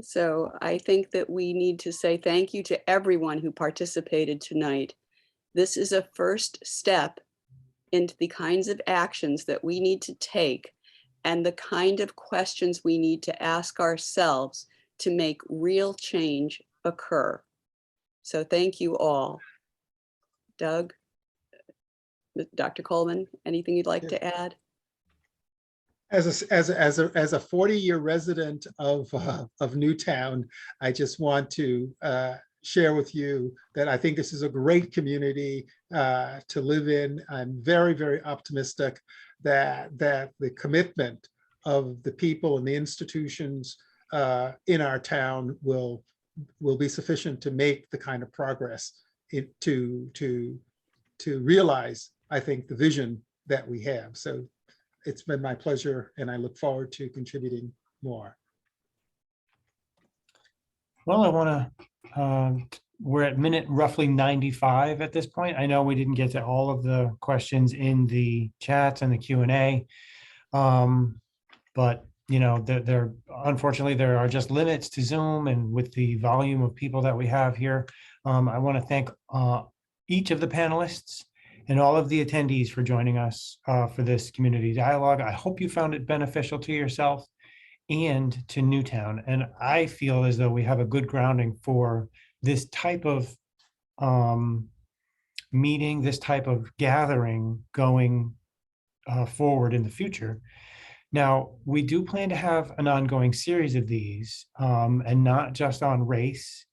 So I think that we need to say thank you to everyone who participated tonight. This is a first step into the kinds of actions that we need to take and the kind of questions we need to ask ourselves to make real change occur. So thank you all. Doug, Dr. Coleman, anything you'd like to add? As a 40-year resident of Newtown, I just want to share with you that I think this is a great community to live in. I'm very, very optimistic that the commitment of the people and the institutions in our town will be sufficient to make the kind of progress to realize, I think, the vision that we have. So it's been my pleasure, and I look forward to contributing more. Well, I want to, we're at minute roughly 95 at this point. I know we didn't get to all of the questions in the chats and the Q&A, but you know, unfortunately, there are just limits to Zoom, and with the volume of people that we have here, I want to thank each of the panelists and all of the attendees for joining us for this community dialogue. I hope you found it beneficial to yourself and to Newtown. And I feel as though we have a good grounding for this type of meeting, this type of gathering going forward in the future. Now, we do plan to have an ongoing series of these, and not just on race,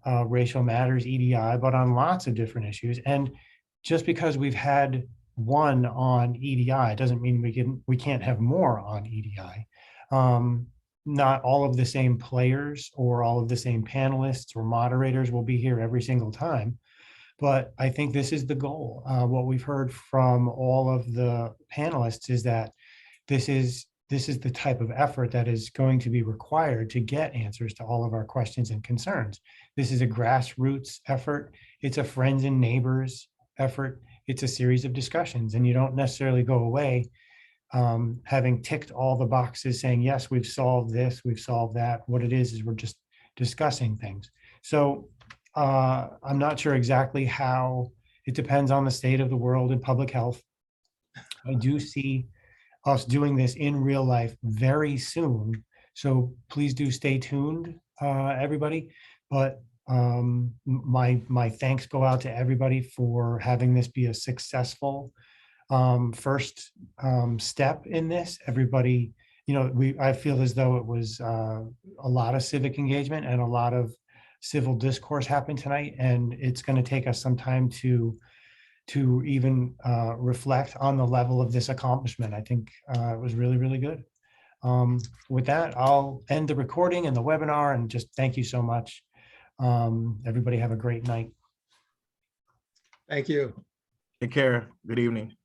racial matters, EDI, but on lots of different issues. And just because we've had one on EDI. It doesn't mean we can't have more on EDI. Not all of the same players or all of the same panelists or moderators will be here every single time. But I think this is the goal. What we've heard from all of the panelists is that this is the type of effort that is going to be required to get answers to all of our questions and concerns. This is a grassroots effort. It's a friends and neighbors effort. It's a series of discussions, and you don't necessarily go away having ticked all the boxes saying, yes, we've solved this, we've solved that. What it is we're just discussing things. So I'm not sure exactly how. It depends on the state of the world in public health. I do see us doing this in real life very soon. So please do stay tuned, everybody. But my thanks go out to everybody for having this be a successful first step in this. Everybody, I feel as though it was a lot of civic engagement and a lot of civil discourse happened tonight, and it's going to take us some time to even reflect on the level of this accomplishment. I think it was really, really good. With that, I'll end the recording and the webinar and just thank you so much. Everybody have a great night. Thank you. Take care. Good evening.